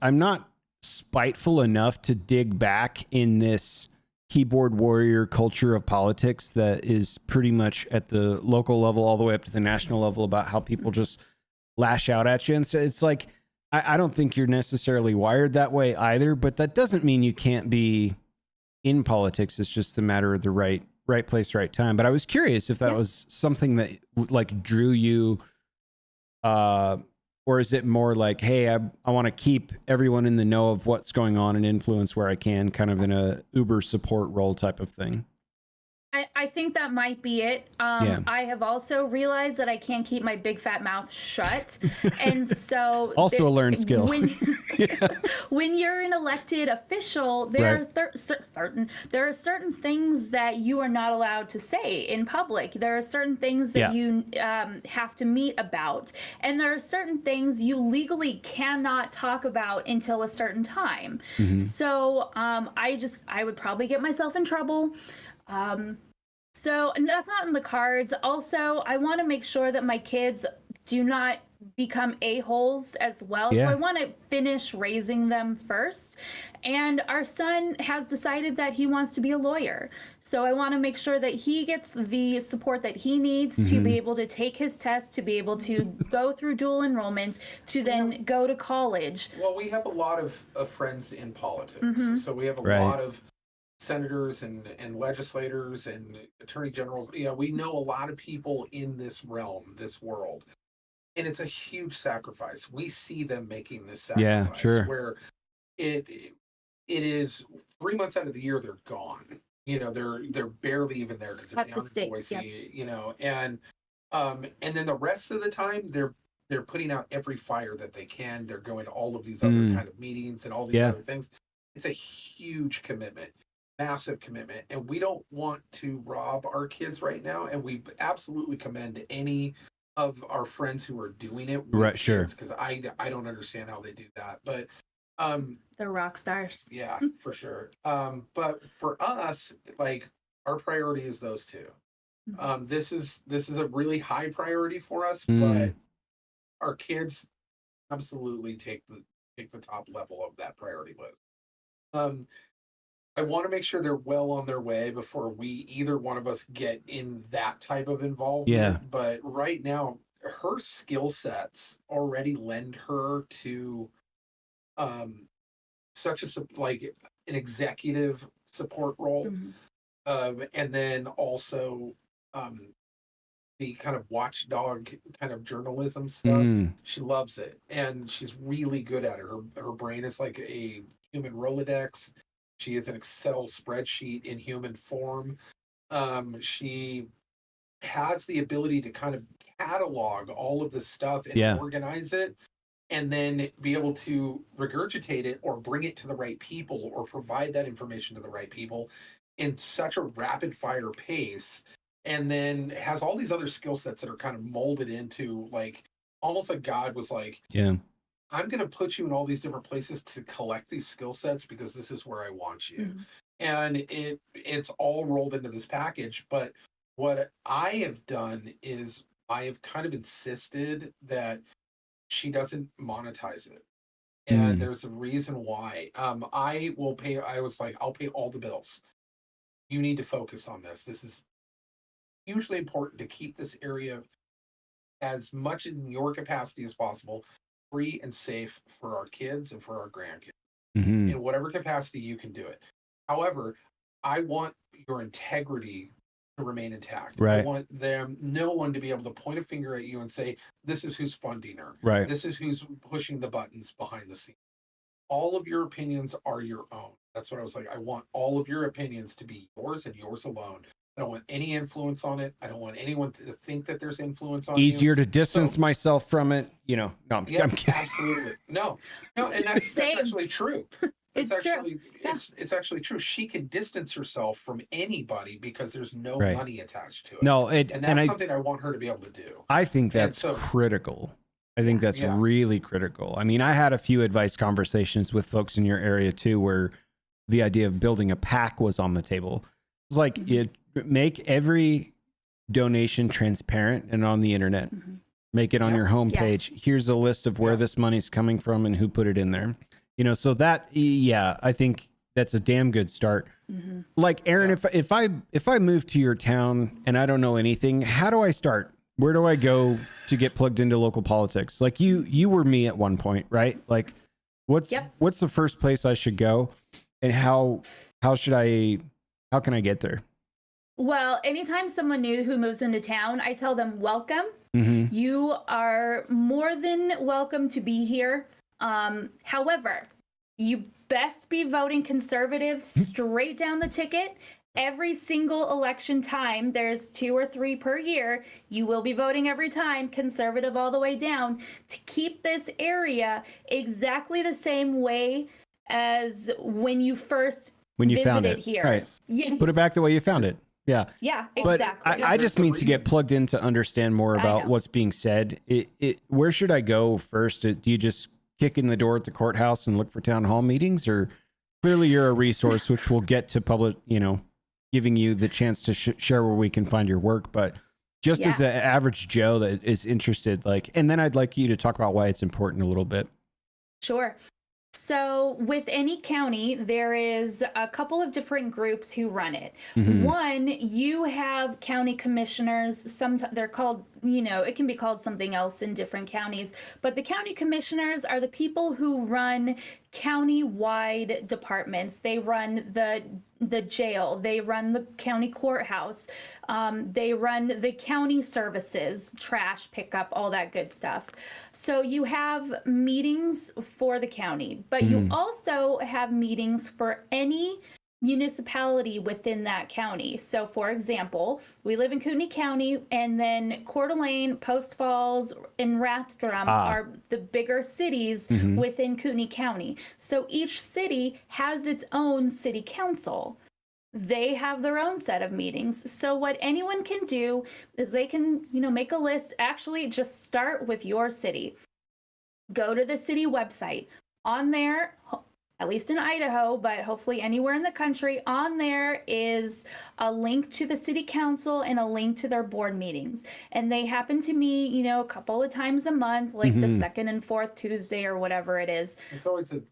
I'm not spiteful enough to dig back in this keyboard warrior culture of politics that is pretty much at the local level all the way up to the national level about how people just lash out at you. And so it's like, I don't think you're necessarily wired that way either, but that doesn't mean you can't be in politics. It's just a matter of the right place, right time. But I was curious if that was something that like drew you, or is it more like, hey, I want to keep everyone in the know of what's going on and influence where I can, kind of in a Uber support role type of thing? I think that might be it. I have also realized that I can't keep my big fat mouth shut. And so also a learned skill. When you're an elected official, there are certain things that you are not allowed to say in public. There are certain things that you have to meet about. And there are certain things you legally cannot talk about until a certain time. So I would probably get myself in trouble. So that's not in the cards. Also, I want to make sure that my kids do not become a-holes as well. So I want to finish raising them first. And our son has decided that he wants to be a lawyer. So I want to make sure that he gets the support that he needs to be able to take his test, to be able to go through dual enrollment, to then go to college. Well, we have a lot of friends in politics. So we have a lot of senators and legislators and attorney generals. You know, we know a lot of people in this realm, this world, and it's a huge sacrifice. We see them making this sacrifice where it is 3 months out of the year they're gone. You know, they're barely even there because they're down in Boise. You know, and then the rest of the time they're putting out every fire that they can. They're going to all of these other kind of meetings and all these other things. It's a huge commitment. Massive commitment, and we don't want to rob our kids right now, and we absolutely commend any of our friends who are doing it because I don't understand how they do that, but they're rock stars. Yeah, for sure. But for us, like, our priority is those two. This is a really high priority for us, but our kids absolutely take the top level of that priority list. I want to make sure they're well on their way before either one of us get in that type of involvement. Yeah. But right now, her skill sets already lend her to such an executive support role. And then also the kind of watchdog kind of journalism stuff. She loves it. And she's really good at it. Her brain is like a human Rolodex. She is an Excel spreadsheet in human form. She has the ability to kind of catalog all of this stuff and organize it, and then be able to regurgitate it or bring it to the right people or provide that information to the right people in such a rapid fire pace. And then has all these other skill sets that are kind of molded into, like, almost like God was like, I'm going to put you in all these different places to collect these skill sets because this is where I want you. And it's all rolled into this package. But what I have done is I have kind of insisted that she doesn't monetize it. And there's a reason why. I'll pay all the bills. You need to focus on this. This is hugely important to keep this area as much in your capacity as possible free and safe for our kids and for our grandkids in whatever capacity you can do it. However, I want your integrity to remain intact. I want no one to be able to point a finger at you and say, this is who's funding her. This is who's pushing the buttons behind the scenes. All of your opinions are your own. That's what I was like. I want all of your opinions to be yours and yours alone. I don't want any influence on it. I don't want anyone to think that there's influence on Easier to distance myself from it, you know. No, I'm kidding. Absolutely. No, and that's actually true. It's actually true. She can distance herself from anybody because there's no money attached to it. No, and that's something I want her to be able to do. I think that's critical. I think that's really critical. I mean, I had a few advice conversations with folks in your area too, where the idea of building a PAC was on the table. It's like make every donation transparent and on the internet. Mm-hmm. Make it on your homepage. Yeah. Here's a list of where this money's coming from and who put it in there. You know, so that, yeah, I think that's a damn good start. Mm-hmm. Like Aaron, if I move to your town and I don't know anything, how do I start? Where do I go to get plugged into local politics? Like you were me at one point, right? Like what's the first place I should go, and how can I get there? Well, anytime someone new who moves into town, I tell them, welcome. Mm-hmm. You are more than welcome to be here. However, you best be voting conservative straight down the ticket. Every single election time, there's 2 or 3 per year, you will be voting every time, conservative all the way down, to keep this area exactly the same way as when you first found it here. Right. Yes. Put it back the way you found it. Yeah. Yeah, But exactly. I just mean to get plugged in to understand more about what's being said. Where should I go first? Do you just kick in the door at the courthouse and look for town hall meetings? Or clearly you're a resource, which will get to public, giving you the chance to share where we can find your work. But just as an average Joe that is interested, and then I'd like you to talk about why it's important a little bit. Sure. So with any county, there is a couple of different groups who run it. Mm-hmm. One, you have county commissioners. Sometimes they're called, it can be called something else in different counties, but the county commissioners are the people who run county-wide departments. They run the jail, they run the county courthouse, they run the county services, trash pickup, all that good stuff. So you have meetings for the county, but you also have meetings for any municipality within that county. So for example, we live in Kootenai County, and then Coeur d'Alene, Post Falls, and Rathdrum are the bigger cities within Kootenai County. So each city has its own city council. They have their own set of meetings. So what anyone can do is they can, make a list. Actually, just start with your city. Go to the city website. On there, at least in Idaho, but hopefully anywhere in the country, on there is a link to the city council and a link to their board meetings. And they happen to me, a couple of times a month, like the second and fourth Tuesday or whatever it is. It's always a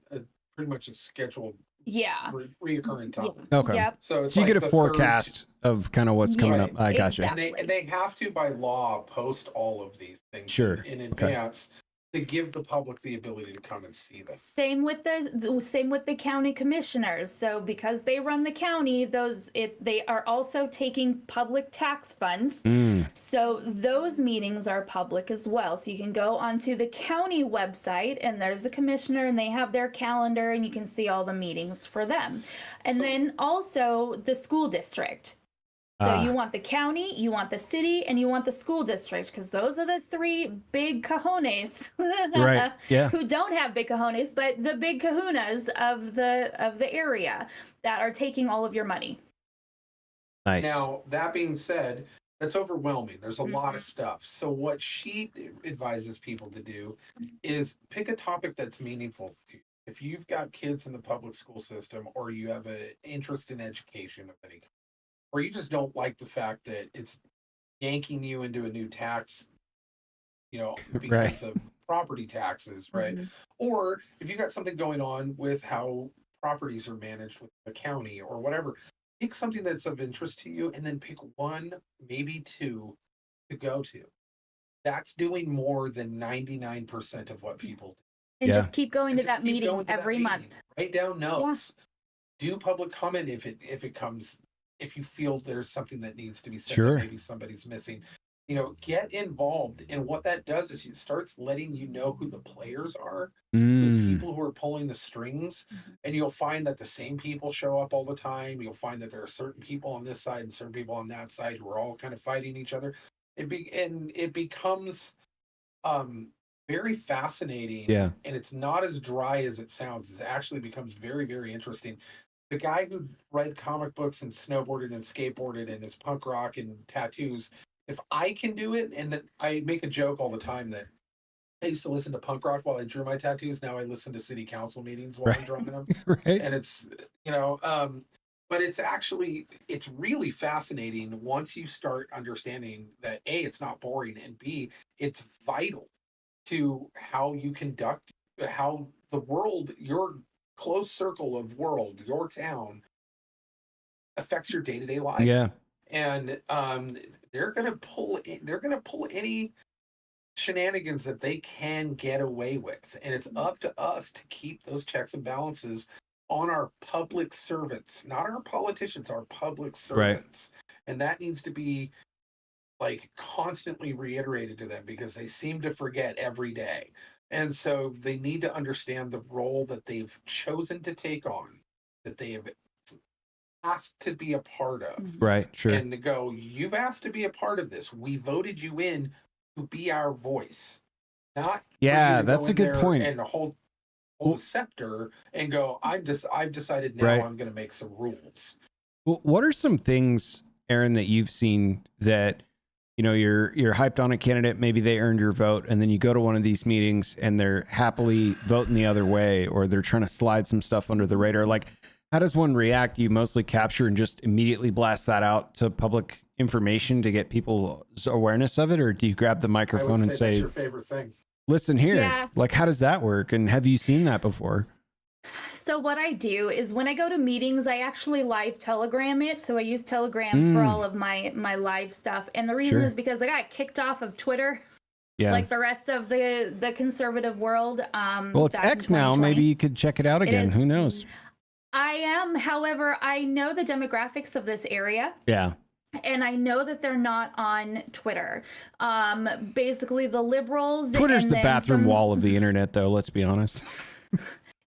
pretty much a scheduled reoccurring time. Yeah. Okay. Yep. So you get a forecast of kind of what's coming up. I gotcha. Exactly. And they have to, by law, post all of these things in advance. To give the public the ability to come and see them. Same with the county commissioners. So because they run the county, they are also taking public tax funds. So those meetings are public as well. So you can go onto the county website, and there's the commissioner, and they have their calendar, and you can see all the meetings for them. And then also the school district. So you want the county, you want the city, and you want the school district, because those are the 3 big cojones, right? Yeah. Who don't have big cojones, but the big kahunas of the area that are taking all of your money. Nice. Now, that being said, that's overwhelming. There's a lot of stuff. So what she advises people to do is pick a topic that's meaningful to you. If you've got kids in the public school system, or you have an interest in education of any kind, or you just don't like the fact that it's yanking you into a new tax, because of property taxes, right? Or if you got something going on with how properties are managed with the county or whatever, pick something that's of interest to you, and then pick 1, maybe 2 to go to. That's doing more than 99% of what people do. And just keep going to that meeting every month. Write down notes. Do public comment if it comes. If you feel there's something that needs to be said that maybe somebody's missing, get involved. And what that does is it starts letting you know who the players are, the people who are pulling the strings, and you'll find that the same people show up all the time. You'll find that there are certain people on this side and certain people on that side who are all kind of fighting each other. It becomes very fascinating, and it's not as dry as it sounds. It actually becomes very, very interesting. The guy who read comic books and snowboarded and skateboarded and is punk rock and tattoos, if I can do it, and then I make a joke all the time that I used to listen to punk rock while I drew my tattoos. Now I listen to city council meetings while I'm drawing them. And it's, But it's really fascinating once you start understanding that A, it's not boring, and B, it's vital to how you conduct, how the world, your close circle of world, your town affects your day-to-day life. Yeah. And they're gonna pull any shenanigans that they can get away with. And it's up to us to keep those checks and balances on our public servants, not our politicians, our public servants. Right. And that needs to be like constantly reiterated to them because they seem to forget every day. And so they need to understand the role that they've chosen to take on, that they have asked to be a part of. Right, sure. And to go, you've asked to be a part of this. We voted you in to be our voice. Not that's a good point. And hold the scepter and go, I've decided now I'm going to make some rules. Well, what are some things, Aaron, that you've seen that, you know, you're hyped on a candidate, maybe they earned your vote, and then you go to one of these meetings and they're happily voting the other way, or they're trying to slide some stuff under the radar? Like, how does one react? Do you mostly capture and just immediately blast that out to public information to get people's awareness of it? Or do you grab the microphone and say, that's your favorite thing? Listen here. Yeah. Like, how does that work? And have you seen that before? So what I do is when I go to meetings, I actually live Telegram it. So I use Telegram for all of my live stuff. And the reason is because I got kicked off of Twitter. Yeah. Like the rest of the conservative world. Well, it's X now. Maybe you could check it out again. Who knows? I am. However, I know the demographics of this area. Yeah. And I know that they're not on Twitter. Basically, the liberals. Twitter's the bathroom wall of the internet, though. Let's be honest.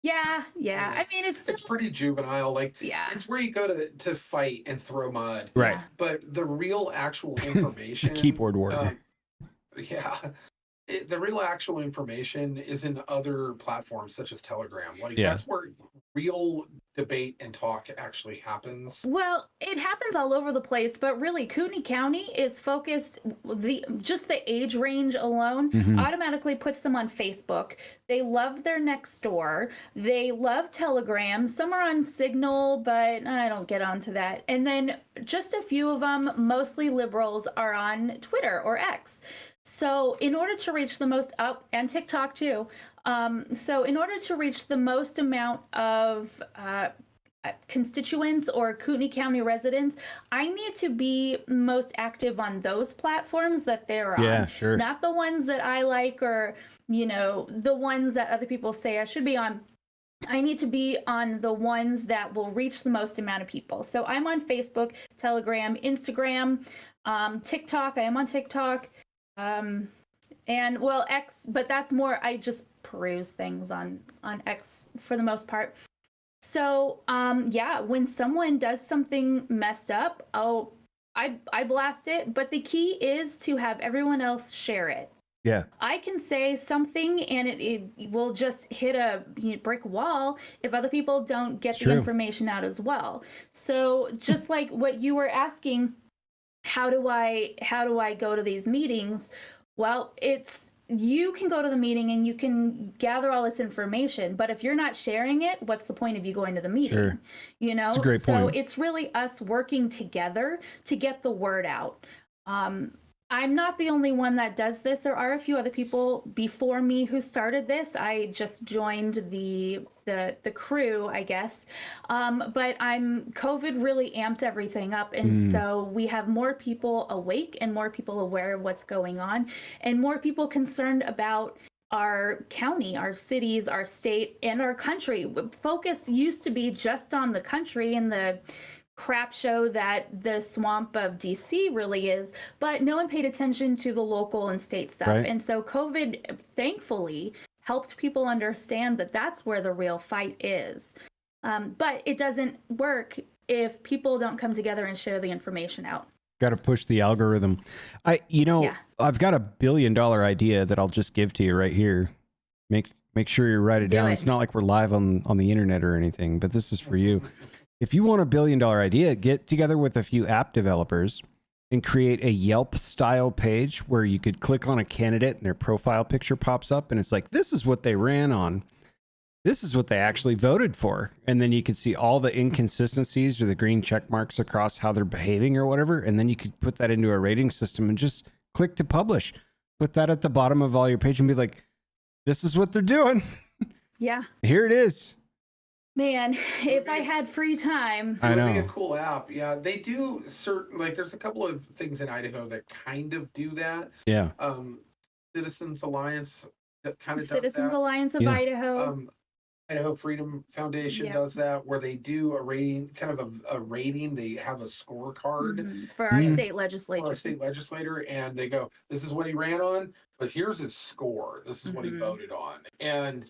Yeah. I mean, it's pretty juvenile. Like, it's where you go to fight and throw mud. Right. But the real actual information. Keyboard warrior. The real actual information is in other platforms such as Telegram. Like that's where real debate and talk actually happens. Well, it happens all over the place, but really Kootenai County is focused, just the age range alone automatically puts them on Facebook. They love their next door. They love Telegram. Some are on Signal, but I don't get onto that. And then just a few of them, mostly liberals, are on Twitter or X. So in order to reach the most and TikTok too. So in order to reach the most amount of constituents or Kootenai County residents, I need to be most active on those platforms that they're on. Yeah, sure. Not the ones that I like or, you know, the ones that other people say I should be on. I need to be on the ones that will reach the most amount of people. So I'm on Facebook, Telegram, Instagram, TikTok. I am on TikTok. And well, X, but that's more, I just peruse things on X for the most part. So, when someone does something messed up, I blast it, but the key is to have everyone else share it. Yeah. I can say something and it will just hit a brick wall if other people don't get the information out as well. So just like what you were asking, how do I go to these meetings? Well, you can go to the meeting and you can gather all this information, but if you're not sharing it, what's the point of you going to the meeting? Sure. You know, that's a great point. So it's really us working together to get the word out. I'm not the only one that does this. There are a few other people before me who started this. I just joined the crew, I guess. But COVID really amped everything up. And so we have more people awake and more people aware of what's going on and more people concerned about our county, our cities, our state, and our country. Focus used to be just on the country and the crap show that the swamp of DC really is, but no one paid attention to the local and state stuff. Right. And so COVID, thankfully, helped people understand that that's where the real fight is. But it doesn't work if people don't come together and share the information out. Got to push the algorithm. I've got $1 billion idea that I'll just give to you right here. Make sure you write it down. It's not like we're live on the internet or anything, but this is for you. If you want $1 billion idea, get together with a few app developers and create a Yelp style page where you could click on a candidate and their profile picture pops up and it's like, this is what they ran on. this is what they actually voted for. And then you could see all the inconsistencies or the green check marks across how they're behaving or whatever. And then you could put that into a rating system and just click to publish. Put that at the bottom of all your page and be like, this is what they're doing. Yeah. Here it is. Man, if I had free time. I It would be know. a cool app. Yeah, they do certain, like, there's a couple of things in Idaho that kind of do that. Yeah. Citizens Alliance that kind of does Citizens that. Alliance of Idaho. Idaho Freedom Foundation Yep. does that, where they do a rating, kind of a rating. They have a scorecard For our Mm. state for legislature. our state legislator, and they go, "This is what he ran on, but here's his score. This is what he voted on." And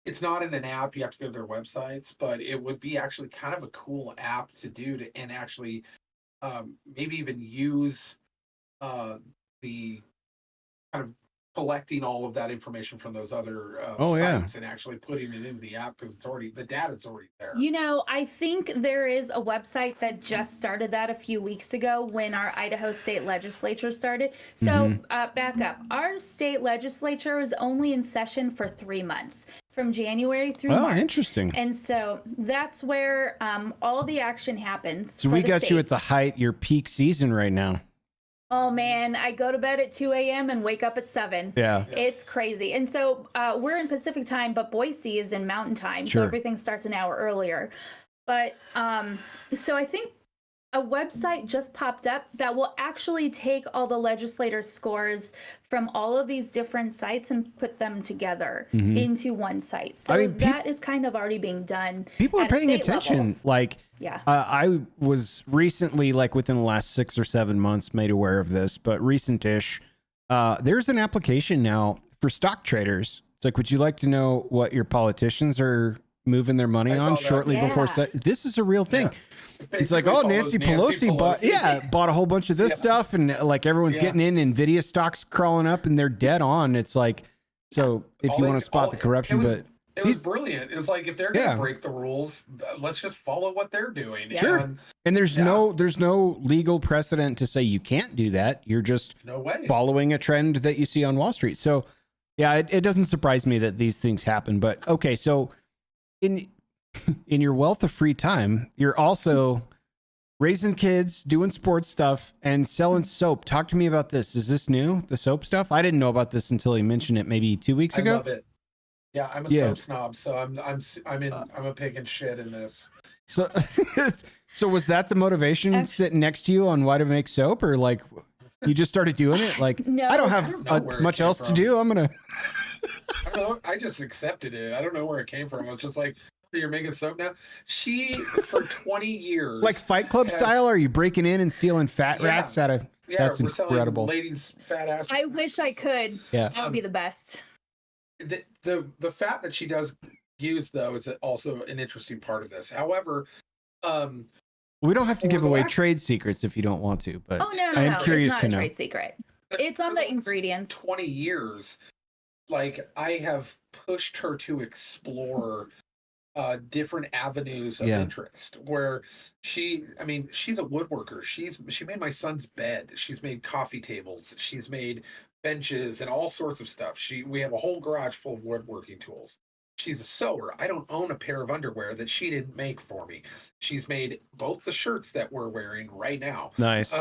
it's not in an app. You have to go to their websites, but it would be actually kind of a cool app to do to, and actually maybe even use the kind of collecting all of that information from those other sites and actually putting it into the app, because the data's already there. You know, I think there is a website that just started that a few weeks ago when our Idaho state legislature started. So back up. Our state legislature was only in session for 3 months, from January through March. Interesting. And so that's where all the action happens. So we got you at the height, your peak season right now. Oh man, I go to bed at 2 a.m. and wake up at 7. Yeah. It's crazy. And so we're in Pacific time, but Boise is in Mountain time. Sure. So everything starts an hour earlier. But so I think a website just popped up that will actually take all the legislators' scores from all of these different sites and put them together into one site. So I mean, that is kind of already being done. People are at a paying state attention. level. Like, Yeah. I was recently, like within the last 6 or 7 months, made aware of this, but recent-ish. There's an application now for stock traders. It's like, would you like to know what your politicians are moving their money I on saw that. shortly Yeah. before? This is a real thing. Yeah. It's like, Basically oh, follows Nancy Pelosi bought a whole bunch of this stuff, and like everyone's getting in. Nvidia stocks crawling up, and they're dead on. It's like, so if you want to spot the corruption, it was brilliant. It was like, if they're going to break the rules, let's just follow what they're doing. Yeah. Sure. And there's no legal precedent to say you can't do that. You're just No way. following a trend that you see on Wall Street. So yeah, it doesn't surprise me that these things happen. But okay, so in your wealth of free time, you're also raising kids, doing sports stuff, and selling soap. Talk to me about this. Is this new, the soap stuff? I didn't know about this until he mentioned it maybe 2 weeks ago. I love it. Yeah, I'm a soap snob, so I'm a pig in shit in this. So, so was that the motivation sitting next to you on why to make soap, or like you just started doing it? Like, No. I don't I don't know have where it much came else to from. do. I'm gonna. I don't know. I just accepted it. I don't know where it came from. I was just like, you're making soap now? She, for 20 years. Like Fight Club style? Are you breaking in and stealing fat rats out of? Yeah, That's we're incredible. selling ladies' fat ass. I wish I could. Yeah. That would be the best. The fat that she does use, though, is also an interesting part of this. However, We don't have to For give the away last- trade secrets if you don't want to, but Oh, no, I am no. curious It's not to a know. trade secret. It's for on the last ingredients. 20 years, like, I have pushed her to explore different avenues of Yeah. interest, where she's a woodworker. She made my son's bed. She's made coffee tables. She's made benches and all sorts of stuff. We have a whole garage full of woodworking tools. She's a sewer. I don't own a pair of underwear that she didn't make for me. She's made both the shirts that we're wearing right now. Nice.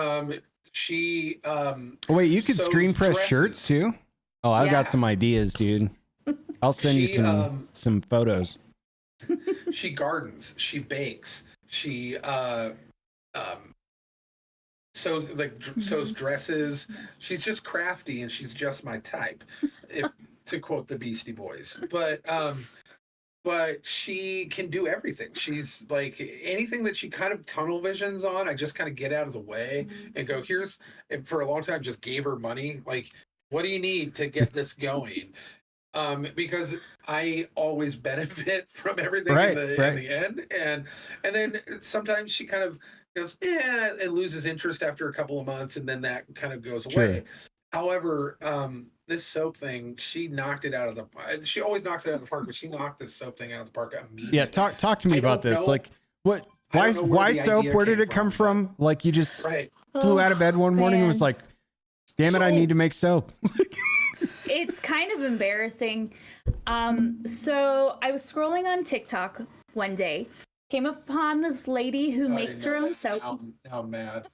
She Oh, wait, you could sews screen press dresses. shirts too? Oh, I've got Yeah. some ideas, dude. I'll send you She, some photos. She gardens. She bakes. She sews dresses. She's just crafty, and she's just my type, if to quote the Beastie Boys. But she can do everything. She's like, anything that she kind of tunnel visions on, I just kind of get out of the way and go, and for a long time just gave her money. Like, what do you need to get this going? Because I always benefit from everything in the end. And then sometimes she kind of goes, and loses interest after a couple of months, and then that kind of goes away. However, this soap thing, she knocked it out of the. She always knocks it out of the park, but she knocked this soap thing out of the park immediately. Yeah, talk to me I about don't this. know- Like, what? I don't know Why the soap? idea Where did came it come from, from? Like, you just Right. flew out of bed one morning and was man. like, "Damn it, I So- need to make soap." It's kind of embarrassing. So I was scrolling on TikTok one day, came upon this lady who Oh, I makes didn't her know own that. soap. Now I'm mad.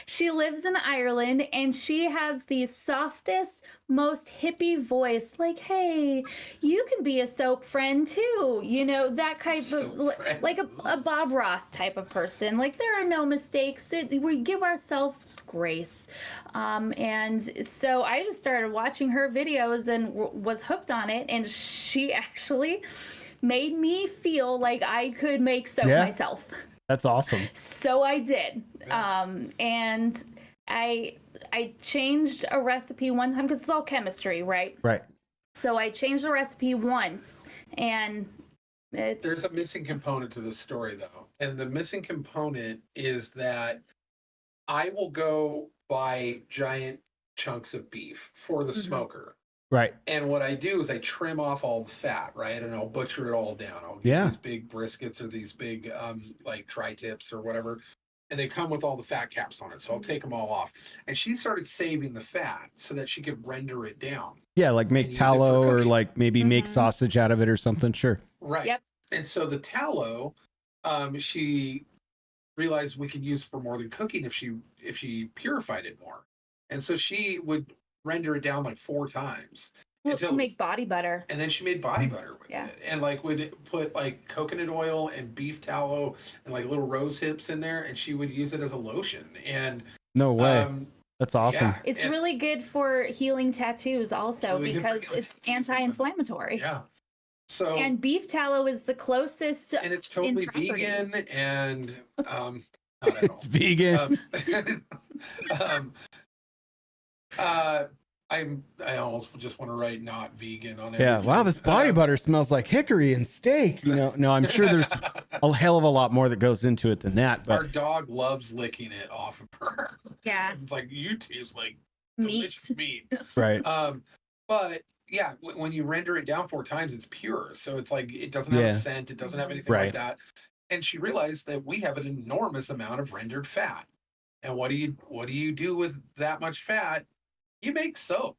She lives in Ireland and she has the softest, most hippie voice. Like, hey, you can be a soap friend too. You know, that kind Soap of friend. like a Bob Ross type of person. Like, there are no mistakes. We give ourselves grace. And so I just started watching her videos and was hooked on it. And she actually made me feel like I could make soap Yeah. myself. That's awesome. So I did. Yeah. And I changed a recipe one time because it's all chemistry, right? Right. So I changed the recipe once, and There's it's a missing component to this story, though. And the missing component is that I will go buy giant chunks of beef for the smoker. Right. And what I do is I trim off all the fat, right? And I'll butcher it all down. I'll get these big briskets or these big, like tri-tips or whatever. And they come with all the fat caps on it. So I'll take them all off. And she started saving the fat so that she could render it down. Yeah, like make And use it for tallow or cooking. like maybe make sausage out of it or something. Sure. Right. Yep. And so the tallow, she realized we could use for more than cooking if she purified it more. And so she would render it down like 4 times. well, to make body butter. And then she made body butter with Yeah. it. And like would put like coconut oil and beef tallow and like little rose hips in there, and she would use it as a lotion. And No way. That's awesome. yeah, It's and really good for healing tattoos also really good for because healing it's tattoos. anti-inflammatory. yeah. So And beef tallow is the closest. and it's totally in vegan properties. and not at all. It's vegan. Um, I almost just want to write not vegan on Yeah. everything. Wow, this body butter smells like hickory and steak. You know, no, I'm sure there's a hell of a lot more that goes into it than that. Our But dog loves licking it off of her. Yeah. It's like you taste like Meat. delicious meat. right. But yeah, when you render it down 4 times, it's pure. So it's like it doesn't have Yeah. a scent, it doesn't have anything Right. like that. And she realized that we have an enormous amount of rendered fat. And what do you do with that much fat? You make soap.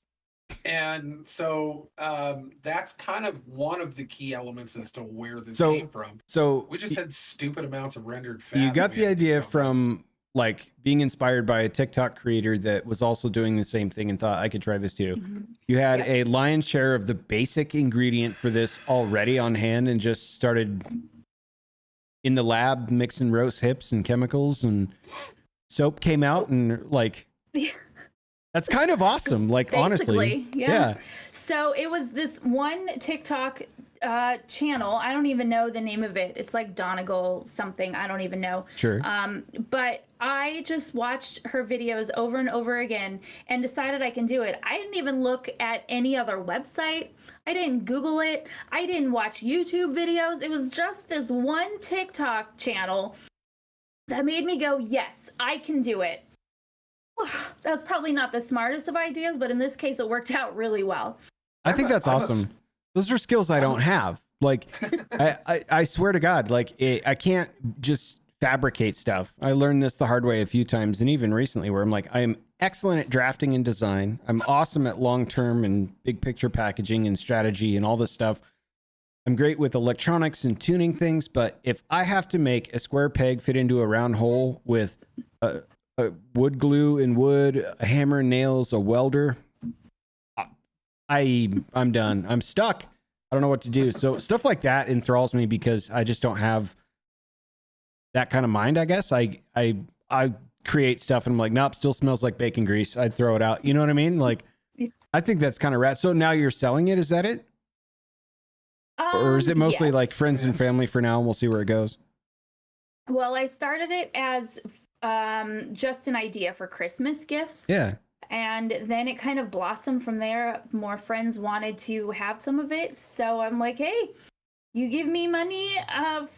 And so that's kind of one of the key elements as to where this came from. So We just had stupid amounts of rendered fat. you that got we the had to do idea something with. from like being inspired by a TikTok creator that was also doing the same thing and thought I could try this too. You had Yep. a lion's share of the basic ingredient for this already on hand and just started in the lab mixing roast hips and chemicals, and soap came out, and like that's kind of awesome. Like honestly, Basically, yeah. So it was this one TikTok channel. I don't even know the name of it. It's like Donegal something. I don't even know. Sure. But I just watched her videos over and over again and decided I can do it. I didn't even look at any other website. I didn't Google it. I didn't watch YouTube videos. It was just this one TikTok channel that made me go, yes, I can do it. That's probably not the smartest of ideas, but in this case, it worked out really well. I think that's awesome. Those are skills I don't have. Like, I swear to God, like I can't just fabricate stuff. I learned this the hard way a few times, and even recently, where I'm like, I am excellent at drafting and design. I'm awesome at long-term and big picture packaging and strategy and all this stuff. I'm great with electronics and tuning things, but if I have to make a square peg fit into a round hole with a wood glue and wood, a hammer and nails, a welder, I'm done. I'm stuck. I don't know what to do. So stuff like that enthralls me because I just don't have that kind of mind, I guess. I create stuff and I'm like, nope, still smells like bacon grease. I'd throw it out. You know what I mean? Like, I think that's kind of rad. So now you're selling it. Is that it? Or is it mostly like friends and family for now and we'll see where it goes? Well, I started it as just an idea for Christmas gifts. Yeah. And then it kind of blossomed from there. More friends wanted to have some of it. So I'm like, hey, you give me money,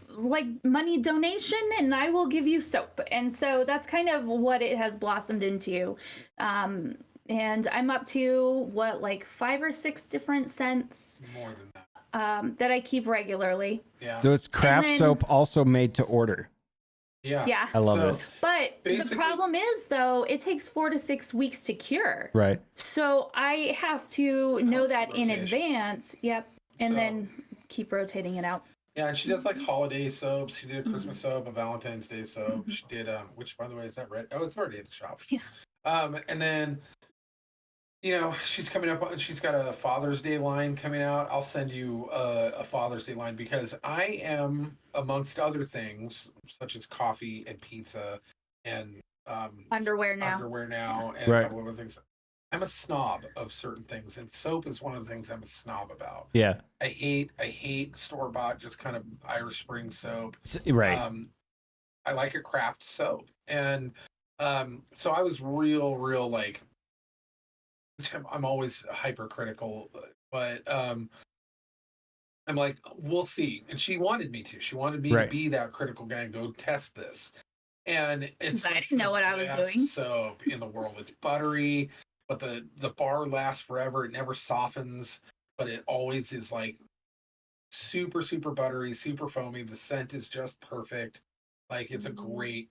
like money donation, and I will give you soap. And so that's kind of what it has blossomed into. And I'm up to like 5 or 6 different scents. More than that. That I keep regularly. Yeah. So it's craft soap also made to order. Yeah. Yeah. I love So it. But the basically, problem is, though, it takes 4 to 6 weeks to cure. Right. So I have to know that constant in rotation. advance. Yep. And So, then keep rotating it out. yeah, and she does like holiday soaps. She did a Mm-hmm. Christmas soap, a Valentine's Day soap. Mhm. She did which by the way is that red? Oh, it's already at the shop. Yeah. And then she's coming up. She's got a Father's Day line coming out. I'll send you a Father's Day line because I am, amongst other things, such as coffee and pizza and Underwear now. and Right. a couple of other things. I'm a snob of certain things, and soap is one of the things I'm a snob about. Yeah. I hate store bought, just kind of Irish Spring soap. Right. I like a craft soap, and so I was real like. I'm always hypercritical, but I'm like, we'll see. And she wanted me to. She wanted me to be that critical guy and go test this. And it's I didn't know what I was doing. soap in the world. It's buttery, but the bar lasts forever. It never softens, but it always is like super buttery, super foamy. The scent is just perfect. Like it's a great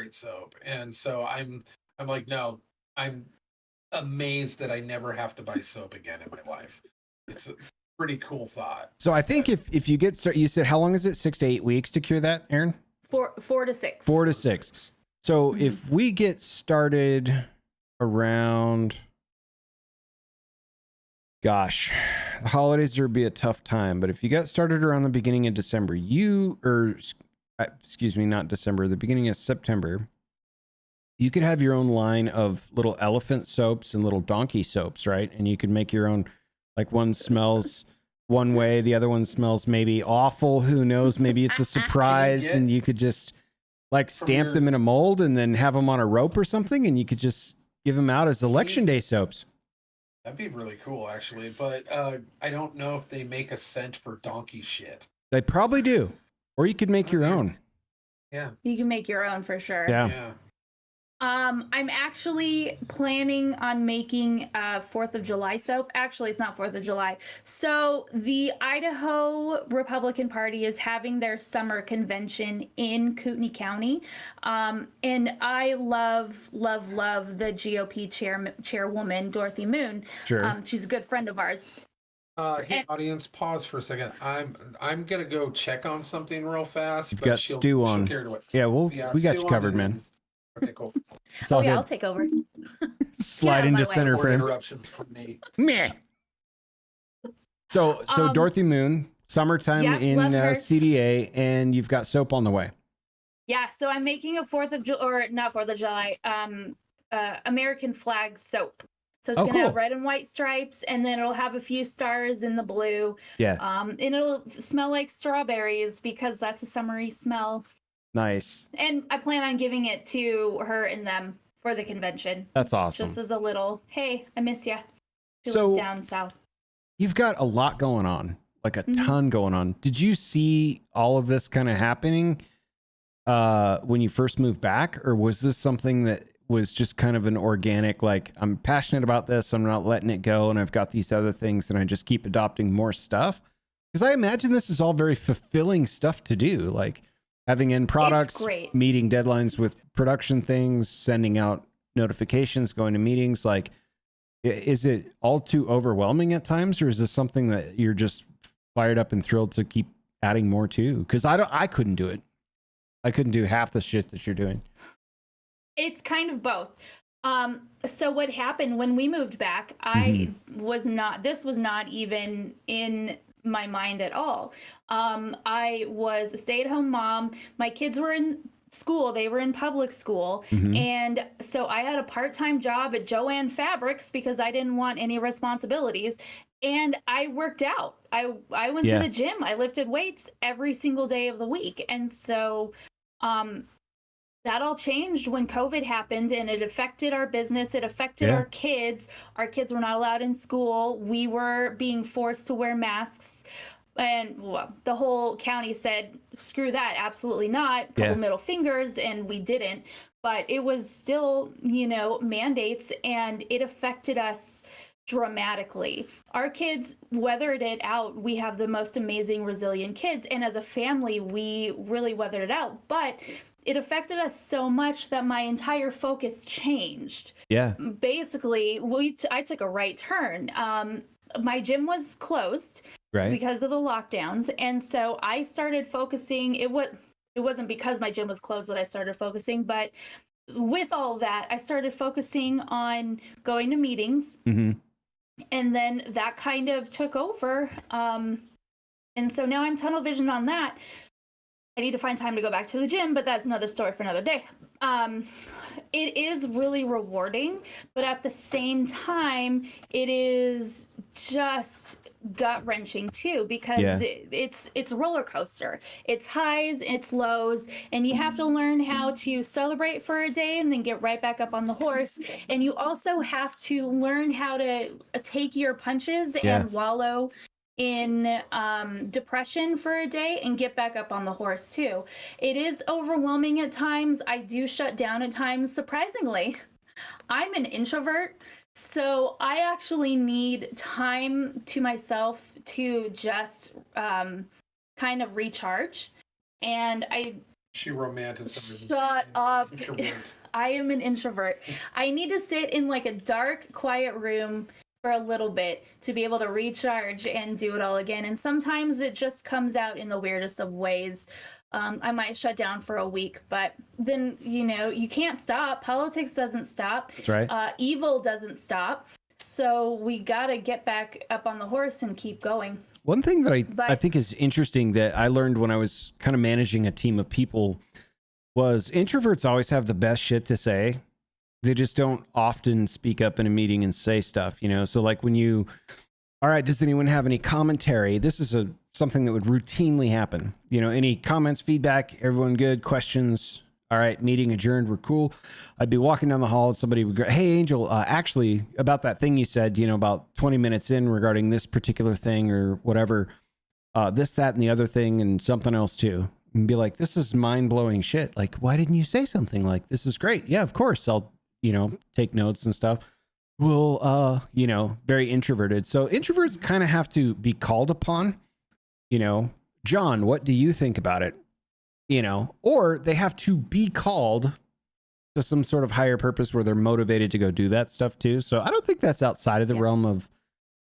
soap. And so I'm like, no, I'm amazed that I never have to buy soap again in my life. It's a pretty cool thought. So I think if you get started, you said how long is it? 6 to 8 weeks to cure that, Aaron? 4 to 6. 4 to 6. So if we get started around, gosh, the holidays would be a tough time. But if you got started around the beginning of December, not December, the beginning of September, you could have your own line of little elephant soaps and little donkey soaps, right? And you could make your own, like one smells one way, the other one smells maybe awful. Who knows? Maybe it's a surprise, and you could just like stamp them in a mold and then have them on a rope or something, and you could just give them out as election day soaps. That'd be really cool, actually. But I don't know if they make a scent for donkey shit. They probably do. Or you could make your own. Yeah. You can make your own for sure. Yeah. I'm actually planning on making 4th of July soap. Actually, it's not 4th of July. So the Idaho Republican Party is having their summer convention in Kootenai County. And I love the GOP chairwoman, Dorothy Moon. Sure. She's a good friend of ours. Hey, audience, pause for a second. I'm gonna go check on something real fast. You've got Stu on. Yeah, we got you covered, man. Okay, cool. Oh yeah, I'll take over. Slide into center frame. Interruptions from me. Meh. So Dorothy Moon, summertime in CDA, and you've got soap on the way. Yeah, so I'm making a 4th of July, or not 4th of July, American flag soap. So it's gonna have red and white stripes, and then it'll have a few stars in the blue. Yeah. And it'll smell like strawberries because that's a summery smell. Nice. And I plan on giving it to her and them for the convention. That's awesome. Just as a little, hey, I miss ya. She So, lives down south. You've got a lot going on, like a ton going on. Did you see all of this kind of happening when you first moved back? Or was this something that was just kind of an organic, like, I'm passionate about this, I'm not letting it go, and I've got these other things, and I just keep adopting more stuff? Because I imagine this is all very fulfilling stuff to do, like having end products, meeting deadlines with production things, sending out notifications, going to meetings. Like, is it all too overwhelming at times, or is this something that you're just fired up and thrilled to keep adding more to? Because I couldn't do it. I couldn't do half the shit that you're doing. It's kind of both. So what happened when we moved back, this was not even in my mind at all. I was a stay-at-home mom. My kids were in school. They were in public school. And so I had a part-time job at Joann Fabrics because I didn't want any responsibilities. And I worked out. I went to the gym. I lifted weights every single day of the week. And so that all changed when COVID happened, and it affected our business. It affected our kids. Our kids were not allowed in school. We were being forced to wear masks. And the whole county said, screw that, absolutely not. Couple middle fingers, and we didn't. But it was still, mandates, and it affected us dramatically. Our kids weathered it out. We have the most amazing, resilient kids. And as a family, we really weathered it out. But it affected us so much that my entire focus changed. Yeah. Basically, I took a right turn. My gym was closed Right. because of the lockdowns, and so I started focusing. It wasn't because my gym was closed that I started focusing, but with all that, I started focusing on going to meetings, Mm-hmm. and then that kind of took over. And so now I'm tunnel vision on that. I need to find time to go back to the gym, but that's another story for another day. It is really rewarding, but at the same time, it is just gut wrenching too, because it's a roller coaster. It's highs, it's lows, and you have to learn how to celebrate for a day and then get right back up on the horse. And you also have to learn how to take your punches and wallow in depression for a day and get back up on the horse too. It is overwhelming at times. I do shut down at times. Surprisingly, I'm an introvert, so I actually need time to myself to just kind of recharge. And she romanticizes. Shut up. Introvert. I am an introvert. I need to sit in like a dark, quiet room for a little bit to be able to recharge and do it all again. And sometimes it just comes out in the weirdest of ways. I might shut down for a week, but then, you can't stop. Politics doesn't stop. That's right. Evil doesn't stop. So we got to get back up on the horse and keep going. One thing that I think is interesting that I learned when I was kind of managing a team of people was introverts always have the best shit to say. They just don't often speak up in a meeting and say stuff, So like all right, does anyone have any commentary? This is something that would routinely happen. Any comments, feedback, everyone good, questions? All right, meeting adjourned, we're cool. I'd be walking down the hall and somebody would go, hey, Angel, actually about that thing you said, about 20 minutes in regarding this particular thing or whatever, this, that, and the other thing and something else too. And be like, this is mind-blowing shit. Like, why didn't you say something like, this is great? Yeah, of course, I'll take notes and stuff. Well, very introverted. So introverts kind of have to be called upon, John, what do you think about it? Or they have to be called to some sort of higher purpose where they're motivated to go do that stuff too. So I don't think that's outside of the realm of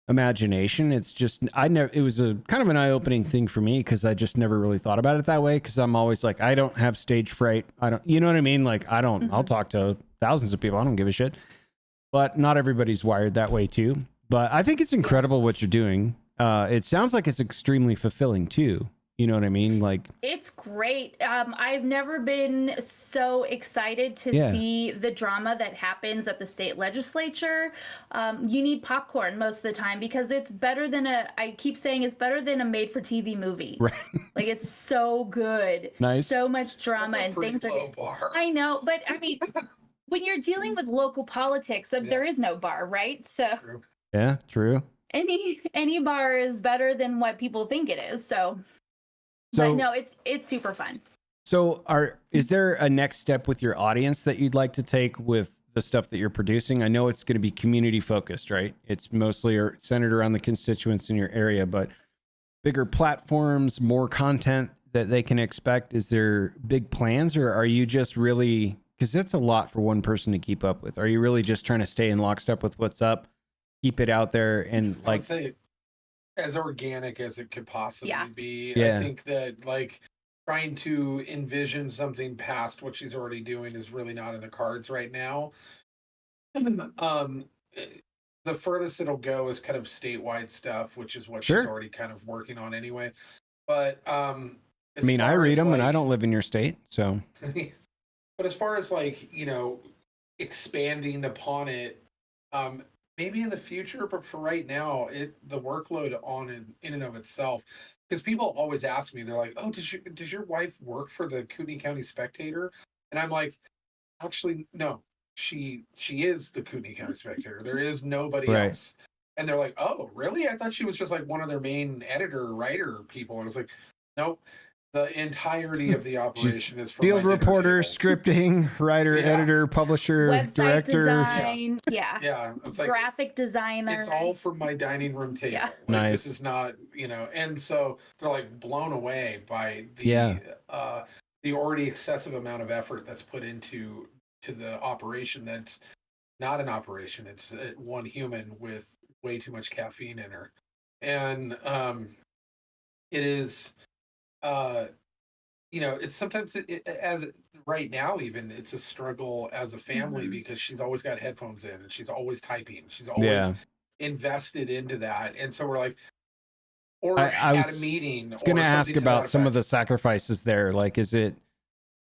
imagination. It's just, it was a kind of an eye-opening thing for me because I just never really thought about it that way. Cause I'm always like, I don't have stage fright. I don't, you know what I mean? Like I'll talk to thousands of people. I don't give a shit, but not everybody's wired that way too. But I think it's incredible what you're doing. It sounds like it's extremely fulfilling too. You know what I mean? Like, it's great. I've never been so excited to see the drama that happens at the state legislature. You need popcorn most of the time because it's better than I keep saying it's better than a made-for-TV movie. Right. Like, it's so good. Nice. So much drama and things are. Bar. I know, but I mean, when you're dealing with local politics, there is no bar, right? So. True. Yeah, true. Any bar is better than what people think it is. So. But no, it's super fun. So is there a next step with your audience that you'd like to take with the stuff that you're producing? I know it's going to be community focused, right? It's mostly centered around the constituents in your area, but bigger platforms, more content that they can expect. Is there big plans or are you just really, because that's a lot for one person to keep up with. Are you really just trying to stay in lockstep with what's up, keep it out there and like as organic as it could possibly be. Yeah. I think that like trying to envision something past what she's already doing is really not in the cards right now. The furthest it'll go is kind of statewide stuff, which is what she's already kind of working on anyway. But I read them and I don't live in your state, so. But as far as like, expanding upon it, maybe in the future, but for right now, the workload in and of itself, because people always ask me, they're like, "Oh, does your wife work for the Kootenai County Spectator?" And I'm like, actually, no, she is the Kootenai County Spectator. There is nobody else. And they're like, "Oh, really? I thought she was just like one of their main editor writer people." And I was like, "Nope." The entirety of the operation is from field reporter, scripting, writer, editor, publisher, website director, design, it's like, graphic designer. It's all from my dining room table. Yeah. Like, nice. This is not, and so they're like blown away by the the already excessive amount of effort that's put into the operation that's not an operation. It's one human with way too much caffeine in her. And it is, it's sometimes as right now, even it's a struggle as a family because she's always got headphones in and she's always typing. She's always invested into that. And so we're like, or I at a meeting. I was going to ask about some of the sacrifices there. Like, is it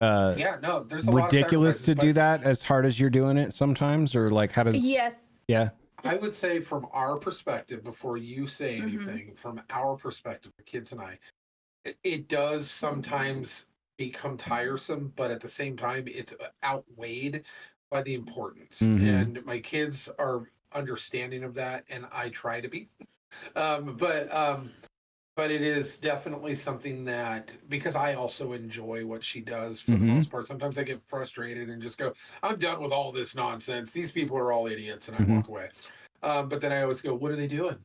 no, there's a ridiculous to do that as hard as you're doing it sometimes? Or like, how does... Yes. Yeah. I would say from our perspective, before you say anything, from our perspective, the kids and I, it does sometimes become tiresome, but at the same time, it's outweighed by the importance. And my kids are understanding of that, and I try to be. But it is definitely something that, because I also enjoy what she does for the most part. Sometimes I get frustrated and just go, I'm done with all this nonsense. These people are all idiots, and I walk away. But then I always go, what are they doing?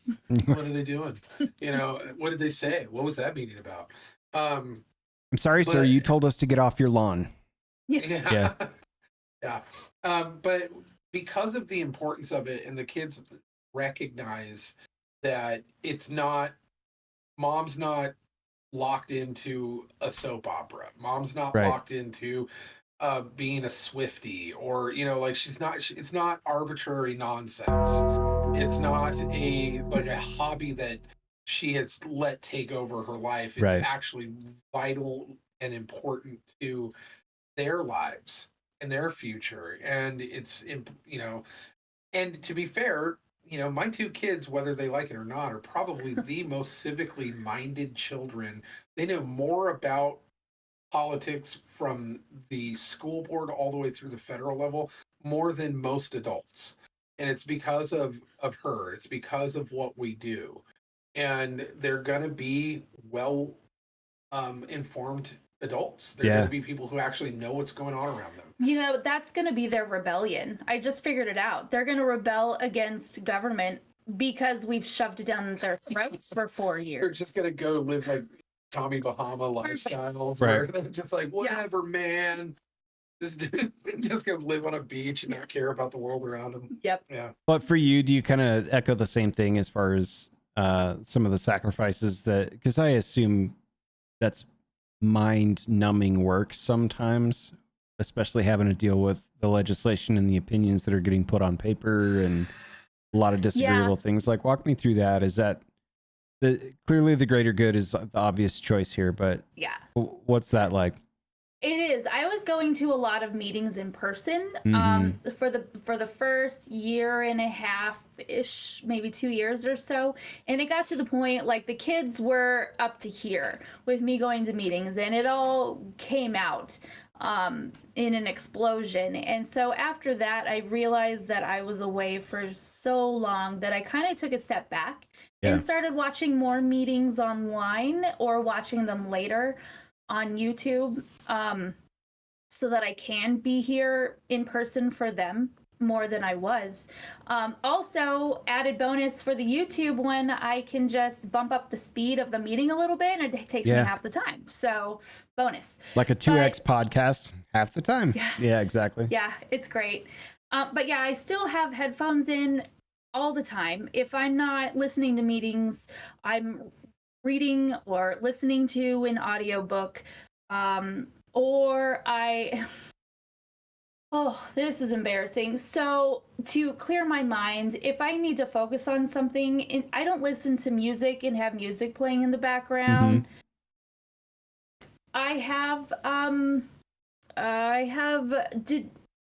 What are they doing? What did they say? What was that meeting about? I'm sorry, sir. You told us to get off your lawn. Yeah. But because of the importance of it, and the kids recognize that it's not, mom's not locked into a soap opera. Mom's not locked into being a Swiftie, or she's not. It's not arbitrary nonsense. It's not a hobby that she has let take over her life. It's actually vital and important to their lives and their future. And it's and to be fair, my two kids, whether they like it or not, are probably the most civically minded children. They know more about politics from the school board all the way through the federal level, more than most adults. And it's because of her. It's because of what we do. And they're going to be well informed adults. They're going to be people who actually know what's going on around them. That's going to be their rebellion. I just figured it out. They're going to rebel against government because we've shoved it down their throats for 4 years. They're just going to go live like Tommy Bahama lifestyles, where they're just like, whatever, man. Just go live on a beach and not care about the world around them. Yep. Yeah. But for you, do you kind of echo the same thing as far as some of the sacrifices that, because I assume that's mind-numbing work sometimes, especially having to deal with the legislation and the opinions that are getting put on paper and a lot of disagreeable things. Like, walk me through that. Is that clearly the greater good is the obvious choice here, but what's that like? It is. I was going to a lot of meetings in person for the first year and a half ish, maybe 2 years or so, and it got to the point like the kids were up to here with me going to meetings, and it all came out in an explosion. And so after that, I realized that I was away for so long that I kind of took a step back and started watching more meetings online or watching them later on YouTube, so that I can be here in person for them more than I was. Also, added bonus for the YouTube, when I can just bump up the speed of the meeting a little bit, and it takes me half the time. So bonus. Like a 2x podcast, half the time. Yes. Yeah, exactly. Yeah, it's great. But yeah, I still have headphones in all the time. If I'm not listening to meetings, I'm reading or listening to an audiobook, or this is embarrassing. So to clear my mind, if I need to focus on something, I don't listen to music and have music playing in the background. I have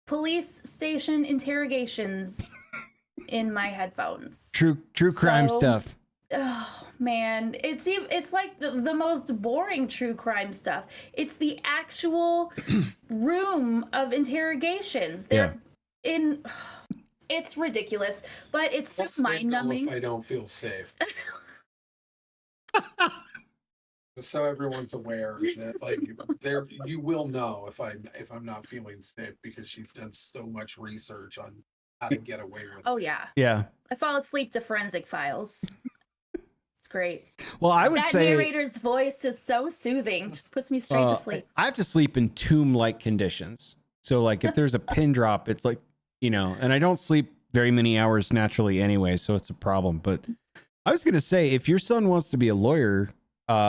police station interrogations in my headphones. True crime stuff. Oh man, it's like the most boring true crime stuff. It's the actual room of interrogations. They're in. It's ridiculous, but it's so mind-numbing. If I don't feel safe, so everyone's aware that like there, you will know if I'm not feeling safe, because she's done so much research on how to get away with. Oh yeah. Yeah. I fall asleep to forensic files. It's great. Well, I would that say narrator's voice is so soothing. Just puts me straight to sleep. I have to sleep in tomb-like conditions. So like if there's a pin drop, it's like, and I don't sleep very many hours naturally anyway, so it's a problem. But I was going to say, if your son wants to be a lawyer,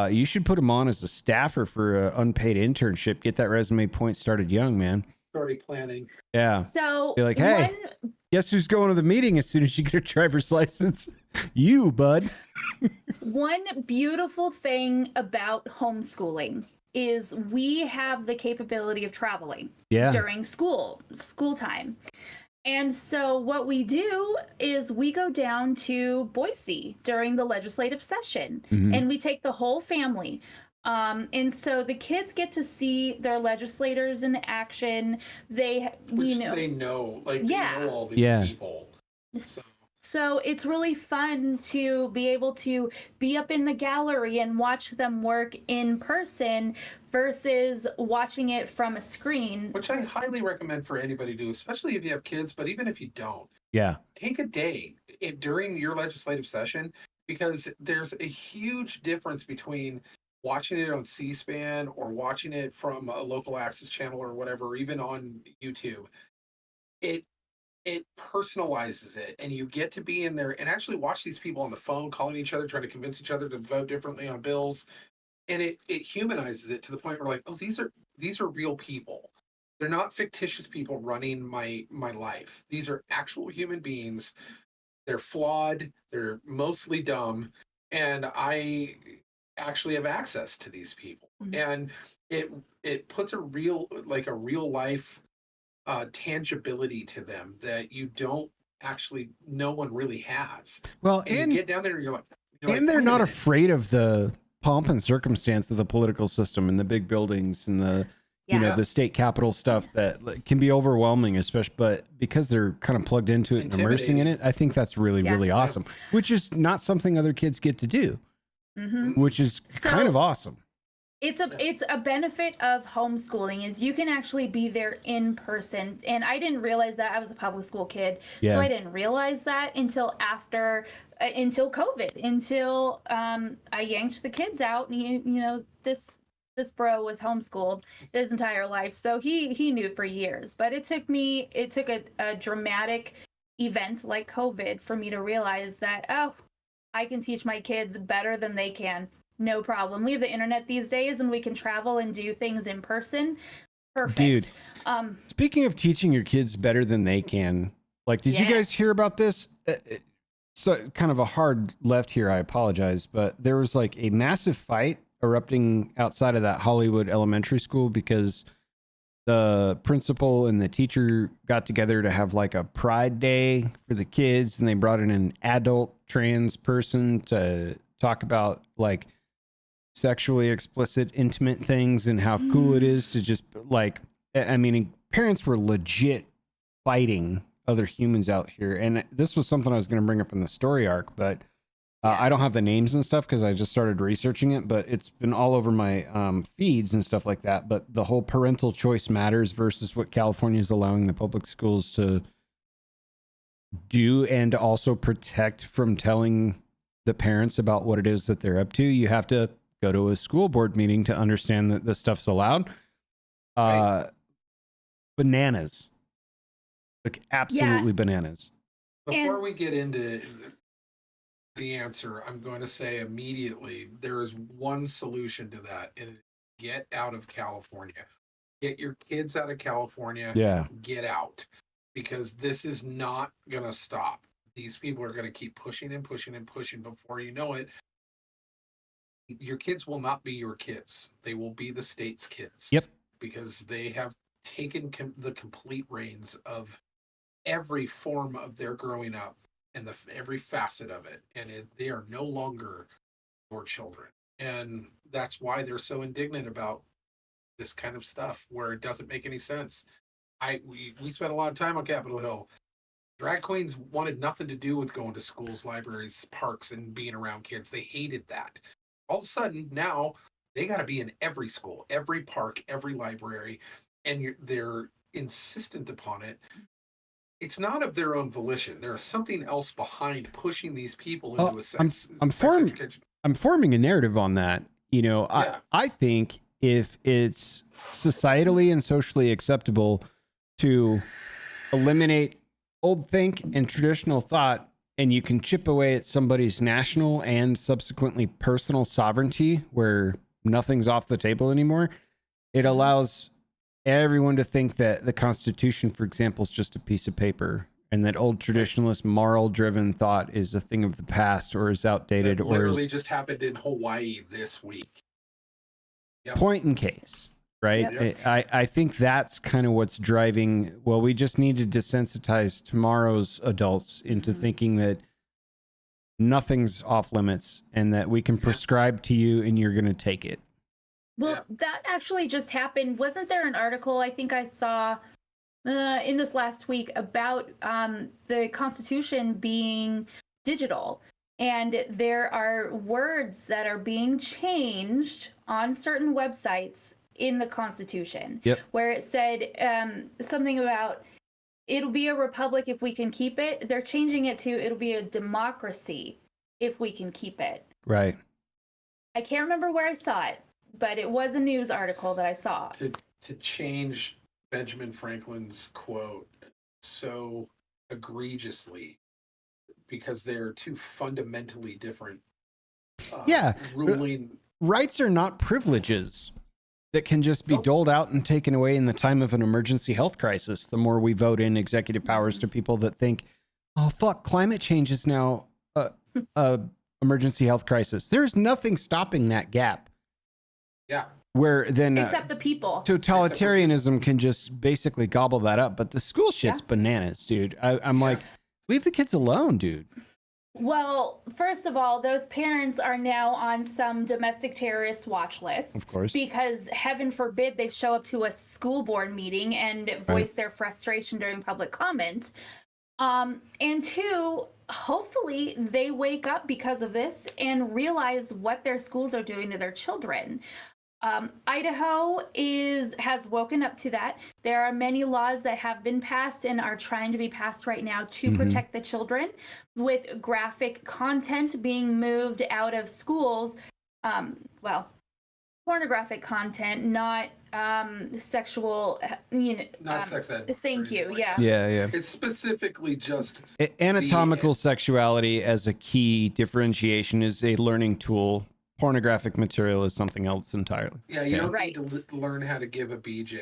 you should put him on as a staffer for an unpaid internship. Get that resume point started young, man. Already planning. Yeah. So be like, hey, guess who's going to the meeting as soon as you get a driver's license? You, bud. One beautiful thing about homeschooling is we have the capability of traveling during school time. And so what we do is we go down to Boise during the legislative session, and we take the whole family. And so the kids get to see their legislators in action. They know all these people. So it's really fun to be able to be up in the gallery and watch them work in person versus watching it from a screen. Which I highly recommend for anybody to do, especially if you have kids, but even if you don't. Yeah. Take a day during your legislative session, because there's a huge difference between watching it on C-SPAN or watching it from a local access channel or whatever, or even on YouTube. It personalizes it, and you get to be in there and actually watch these people on the phone calling each other, trying to convince each other to vote differently on bills. And it humanizes it to the point where, like, oh, these are real people. They're not fictitious people running my life. These are actual human beings. They're flawed. They're mostly dumb. And I actually have access to these people. And it puts a real life tangibility to them that you don't actually, no one really has. Well, and you get down there and you're like, they're not afraid of the pomp and circumstance of the political system and the big buildings and the the state capitol stuff that can be overwhelming, especially, but because they're kind of plugged into it and immersing in it, I think that's really awesome, which is not something other kids get to do, which is kind of awesome. It's a benefit of homeschooling is you can actually be there in person. And I didn't realize that. I was a public school kid. So I didn't realize that until until COVID, until I yanked the kids out. And this bro was homeschooled his entire life. So he knew for years. But it took a dramatic event like COVID for me to realize that, oh, I can teach my kids better than they can. No problem. We have the internet these days, and we can travel and do things in person. Perfect. Dude, speaking of teaching your kids better than they can, like, did you guys hear about this? So kind of a hard left here. I apologize, but there was like a massive fight erupting outside of that Hollywood elementary school because the principal and the teacher got together to have like a pride day for the kids, and they brought in an adult trans person to talk about like sexually explicit, intimate things and how cool it is to just like, I mean, parents were legit fighting other humans out here. And this was something I was going to bring up in the story arc, but I don't have the names and stuff because I just started researching it, but it's been all over my feeds and stuff like that. But the whole parental choice matters versus what California is allowing the public schools to do, and also protect from telling the parents about what it is that they're up to. You have to go to a school board meeting to understand that this stuff's allowed. Bananas. Like absolutely bananas. Before we get into the answer, I'm going to say immediately there is one solution to that, and it's get out of California. Get your kids out of California. Yeah. Get out, because this is not going to stop. These people are going to keep pushing and pushing and pushing. Before you know it, your kids will not be your kids. They will be the state's kids. Yep. Because they have taken the complete reins of every form of their growing up and every facet of it. And they are no longer your children. And that's why they're so indignant about this kind of stuff where it doesn't make any sense. We spent a lot of time on Capitol Hill. Drag queens wanted nothing to do with going to schools, libraries, parks, and being around kids. They hated that. All of a sudden, now they got to be in every school, every park, every library, and they're insistent upon it. it's not of their own volition. There is something else behind pushing these people into a I'm sex education. I'm forming a narrative on that. Yeah. I think if it's societally and socially acceptable to eliminate old think and traditional thought, and you can chip away at somebody's national and subsequently personal sovereignty where nothing's off the table anymore, it allows everyone to think that the Constitution, for example, is just a piece of paper, and that old traditionalist, moral-driven thought is a thing of the past or is outdated That or literally is just happened in Hawaii this week. Yep. point in case. Right. Yep. I think that's kind of what's driving. Well, we just need to desensitize tomorrow's adults into thinking that nothing's off limits and that we can prescribe to you and you're going to take it. Well, that actually just happened. Wasn't there an article I think I saw in this last week about the Constitution being digital? And there are words that are being changed on certain websites in the Constitution, where it said something about it'll be a republic if we can keep it. They're changing it to it'll be a democracy if we can keep it. Right. I can't remember where I saw it, but it was a news article that I saw. To change Benjamin Franklin's quote so egregiously because they're two fundamentally different ruling. Rights are not privileges that can just be doled out and taken away in the time of an emergency health crisis. The more we vote in executive powers to people that think, oh, fuck, climate change is now a emergency health crisis. There's nothing stopping that gap. Yeah. Where then except the people. Totalitarianism can just basically gobble that up. But the school shit's bananas, dude. I'm like, leave the kids alone, dude. Well, first of all, those parents are now on some domestic terrorist watch list. Of course. Because heaven forbid they show up to a school board meeting and voice their frustration during public comment. And two, hopefully they wake up because of this and realize what their schools are doing to their children. Idaho has woken up to that. There are many laws that have been passed and are trying to be passed right now to protect the children, with graphic content being moved out of schools. Pornographic content, not sexual. Not sex ed. Thank you. Like Yeah. It's specifically just anatomical sexuality as a key differentiation is a learning tool. Pornographic material is something else entirely. Yeah, you don't need to learn how to give a BJ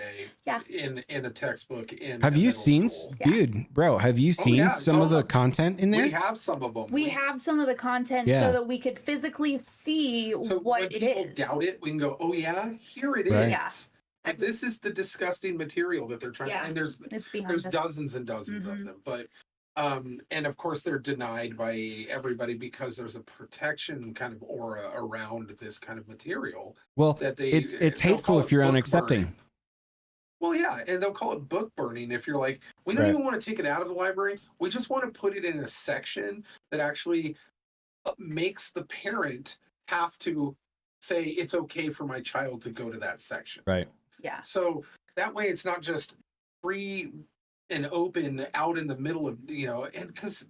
in a textbook. Have you seen, dude, bro? Have you seen some of the content in there? We have some of them. We have some of the content so that we could physically see what it is. When people doubt it, we can go, "Oh yeah, here it is." Yeah. And this is the disgusting material that they're trying. And there's dozens and dozens of them, but. And of course they're denied by everybody because there's a protection kind of aura around this kind of material. Well, that it's hateful if you're unaccepting. Burning. Well, yeah, and they'll call it book burning if you're like, we don't even want to take it out of the library. We just want to put it in a section that actually makes the parent have to say it's okay for my child to go to that section. Right. Yeah. So that way it's not just free and open out in the middle of, and because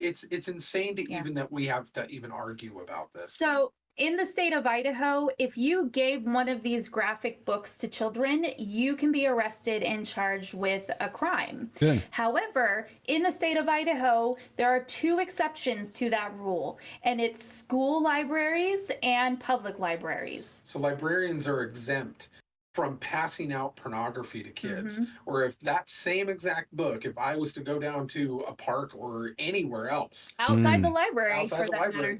it's insane to even that we have to even argue about this. So in the state of Idaho, if you gave one of these graphic books to children, you can be arrested and charged with a crime. Good. However, in the state of Idaho, there are two exceptions to that rule, and it's school libraries and public libraries. So librarians are exempt from passing out pornography to kids. Or if that same exact book, if I was to go down to a park or anywhere else outside the library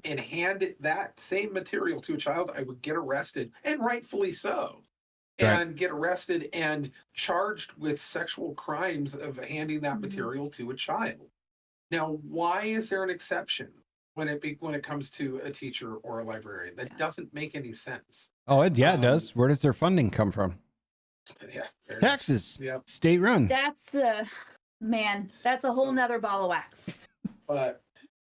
and hand that same material to a child, I would get arrested, and rightfully so. And get arrested and charged with sexual crimes of handing that material to a child. Now, why is there an exception when it comes to a teacher or a librarian? That doesn't make any sense. Oh, it does. Where does their funding come from? Yeah, taxes. State run. That's that's a whole nother ball of wax. But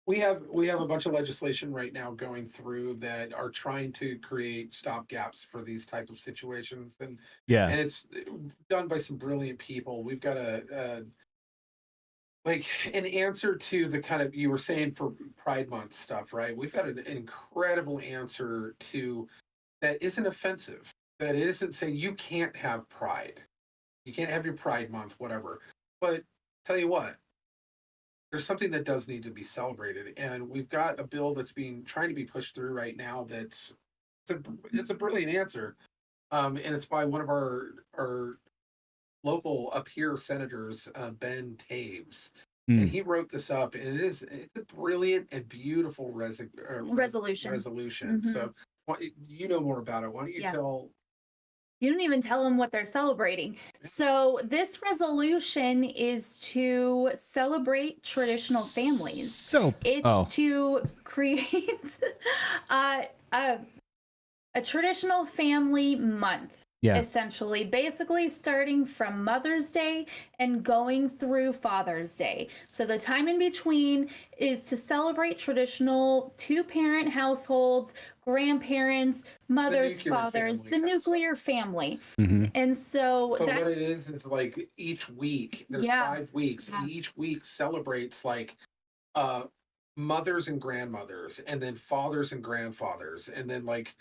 we have a bunch of legislation right now going through that are trying to create stopgaps for these type of situations, and it's done by some brilliant people. We've got a like an answer to the kind of, you were saying for Pride Month stuff, right? We've got an incredible answer to that isn't offensive, that isn't saying you can't have pride, you can't have your Pride Month, whatever. But tell you what, there's something that does need to be celebrated, and we've got a bill that's being trying to be pushed through right now. It's a brilliant answer, and it's by one of our local up here senators, Ben Taves, and he wrote this up, and it's a brilliant and beautiful Resolution. resolution. Mhm. So you know more about it. Why don't you Yeah. tell? You don't even tell them what they're celebrating. So this resolution is to celebrate traditional families. So, It's to create uh, a, a traditional family month. Yeah. Essentially, basically starting from Mother's Day and going through Father's Day. So the time in between is to celebrate traditional two-parent households, grandparents, mothers, fathers, the nuclear family. Mm-hmm. And so but what it is like each week, there's 5 weeks, and each week celebrates like mothers and grandmothers, and then fathers and grandfathers, and then like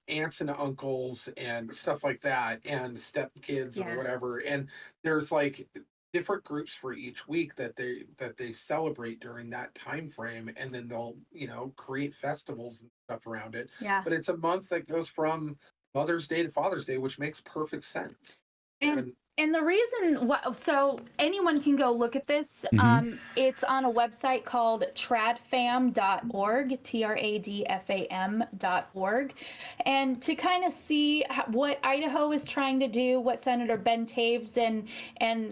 aunts and uncles and stuff like that, and stepkids or whatever. And there's like different groups for each week that they celebrate during that time frame, and then they'll create festivals and stuff around it. But it's a month that goes from Mother's Day to Father's Day, which makes perfect sense. And the reason so anyone can go look at this. It's on a website called tradfam.org, tradfam.org. And to kind of see what Idaho is trying to do, what Senator Ben Taves and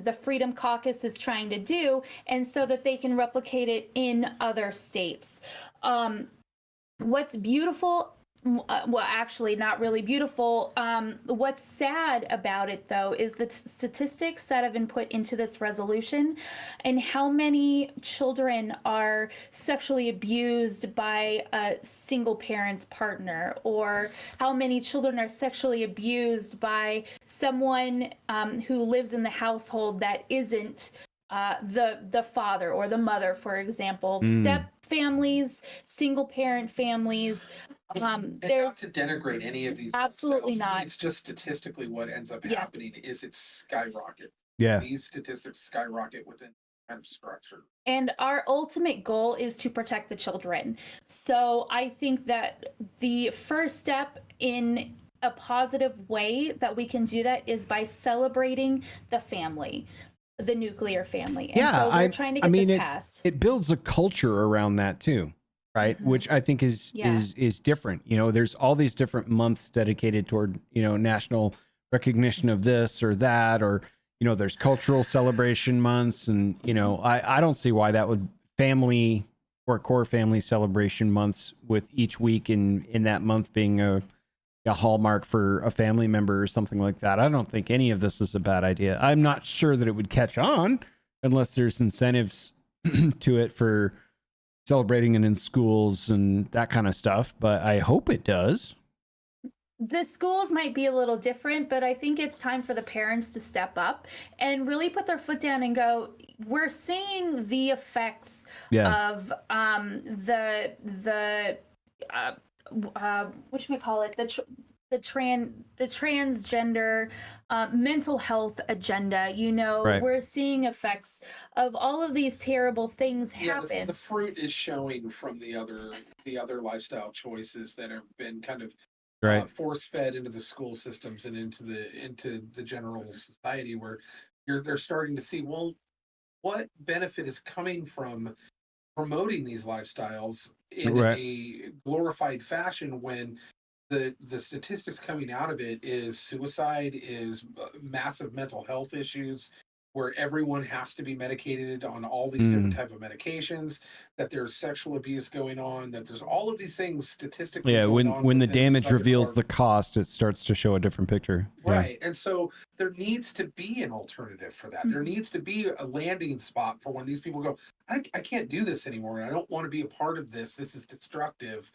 the Freedom Caucus is trying to do, and so that they can replicate it in other states. What's beautiful, well, actually not really beautiful. What's sad about it, though, is the statistics that have been put into this resolution and how many children are sexually abused by a single parent's partner, or how many children are sexually abused by someone who lives in the household that isn't the father or the mother, for example. Step families, single parent families. And not to denigrate any of these, absolutely not. It's just statistically what ends up happening is it skyrockets. Yeah, these statistics skyrocket within kind of structure. And our ultimate goal is to protect the children. So I think that the first step in a positive way that we can do that is by celebrating the family, the nuclear family. And so we're trying to get this passed. It builds a culture around that too, right? Which I think is different. There's all these different months dedicated toward, national recognition of this or that, or, there's cultural celebration months. And, I don't see why that would family or core family celebration months with each week in that month being a hallmark for a family member or something like that. I don't think any of this is a bad idea. I'm not sure that it would catch on unless there's incentives to it for celebrating it in schools and that kind of stuff, but I hope it does. The schools might be a little different, but I think it's time for the parents to step up and really put their foot down and go, we're seeing the effects of what should we call it? The transgender mental health agenda. We're seeing effects of all of these terrible things happen. The fruit is showing from the other lifestyle choices that have been kind of force fed into the school systems and into the general society, where they're starting to see, well, what benefit is coming from promoting these lifestyles in a glorified fashion, when the statistics coming out of it is suicide, is massive mental health issues, where everyone has to be medicated on all these different type of medications, that there's sexual abuse going on, that there's all of these things statistically going on. When the damage reveals the cost, it starts to show a different picture. Right. And so there needs to be an alternative for that. There needs to be a landing spot for when these people go, I can't do this anymore, and I don't want to be a part of this. This is destructive,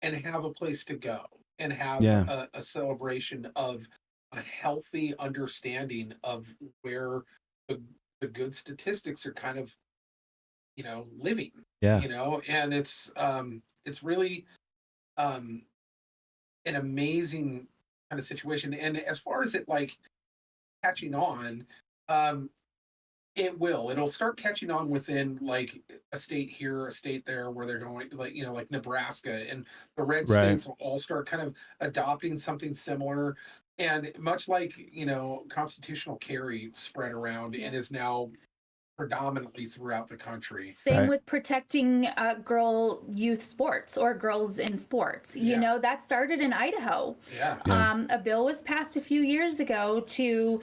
and have a place to go and have a celebration of a healthy understanding of where the good statistics are kind of, living, Yeah. and it's really an amazing kind of situation. And as far as it like catching on, um, it'll start catching on within like a state here, a state there, where they're going like, like Nebraska, and the red Right. states will all start kind of adopting something similar. And much like, constitutional carry spread around and is now predominantly throughout the country. Same Right. with protecting girl youth sports or girls in sports. Yeah. That started in Idaho. Yeah. A bill was passed a few years ago to,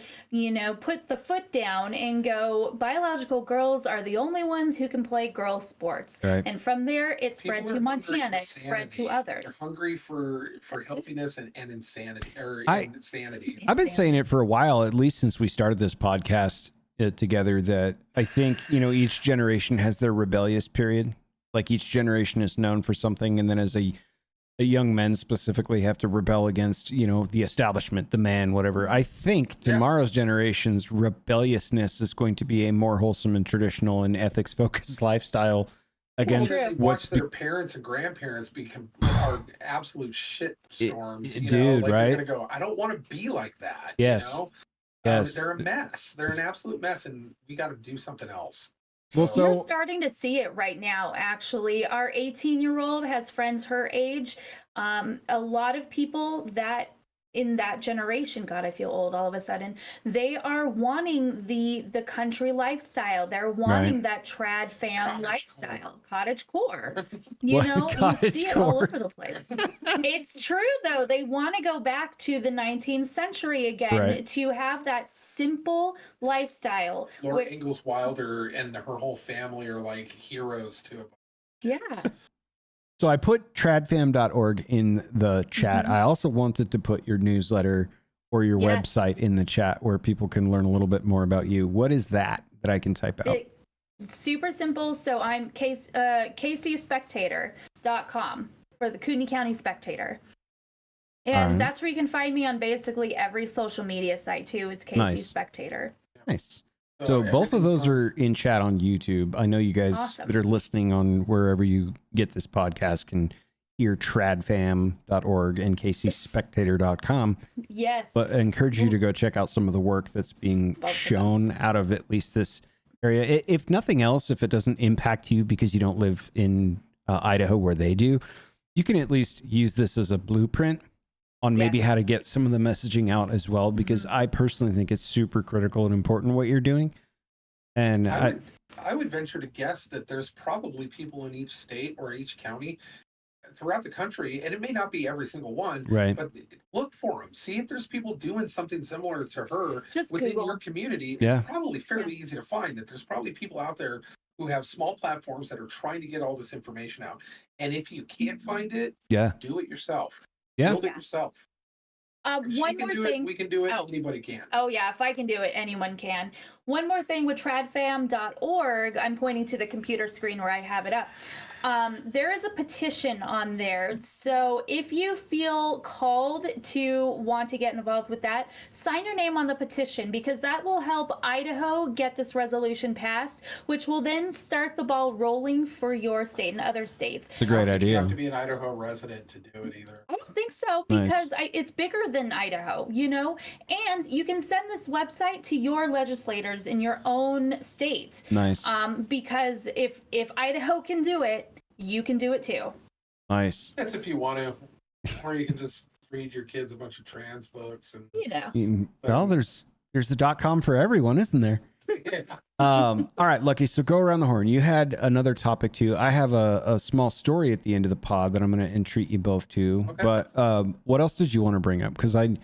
put the foot down and go, biological girls are the only ones who can play girl sports. Right. And from there, it spread People to are hungry for Montana, it spread to sanity. others. They're hungry for healthiness and insanity, or insanity. I've been saying it for a while, at least since we started this podcast together, that I think, each generation has their rebellious period. Like each generation is known for something, and then as a young men specifically have to rebel against, the establishment, the man, whatever. I think tomorrow's generation's rebelliousness is going to be a more wholesome and traditional and ethics focused lifestyle against they watch their parents and grandparents are absolute shit storms. Dude, like right? They're gonna go, I don't want to be like that. Yes. Yes. They're a mess. They're an absolute mess, and we got to do something else. Well, we're starting to see it right now, actually. Our 18-year-old has friends her age. A lot of people that in that generation, God, I feel old all of a sudden, they are wanting the country lifestyle. They're wanting that trad fam lifestyle, cottage core. You see it all over the place. It's true, though. They want to go back to the 19th century again, to have that simple lifestyle. Laura Ingalls Wilder and her whole family are like heroes to it. Yeah. So I put tradfam.org in the chat. I also wanted to put your newsletter or your website in the chat where people can learn a little bit more about you. What is that I can type out? It's super simple. So I'm kcspectator.com for the Kootenai County Spectator. And that's where you can find me on basically every social media site too, is KC Spectator. Nice. So both of those are in chat on YouTube. I know you guys that are listening on wherever you get this podcast can hear tradfam.org and kcspectator.com. Yes. But I encourage you to go check out some of the work that's being shown out of at least this area. If nothing else, if it doesn't impact you because you don't live in Idaho where they do, you can at least use this as a blueprint on maybe how to get some of the messaging out as well, because I personally think it's super critical and important what you're doing. And I would venture to guess that there's probably people in each state or each county throughout the country, and it may not be every single one, but look for them. See if there's people doing something similar to her within your community. It's probably fairly easy to find that there's probably people out there who have small platforms that are trying to get all this information out. And if you can't find it, do it yourself. Build it yourself. One more thing. We can do it. Anybody can. Oh, yeah. If I can do it, anyone can. One more thing with tradfam.org, I'm pointing to the computer screen where I have it up. There is a petition on there. So if you feel called to want to get involved with that, sign your name on the petition, because that will help Idaho get this resolution passed, which will then start the ball rolling for your state and other states. It's a great idea. You have to be an Idaho resident to do it either. I don't think so, because it's bigger than Idaho, and you can send this website to your legislators in your own state. Nice. Because if Idaho can do it, you can do it too. Nice. That's if you want to, or you can just read your kids a bunch of trans books and Well, there's the .com for everyone, isn't there? All right, Lucky. So go around the horn. You had another topic too. I have a small story at the end of the pod that I'm going to entreat you both to. Okay. But what else did you want to bring up? Because I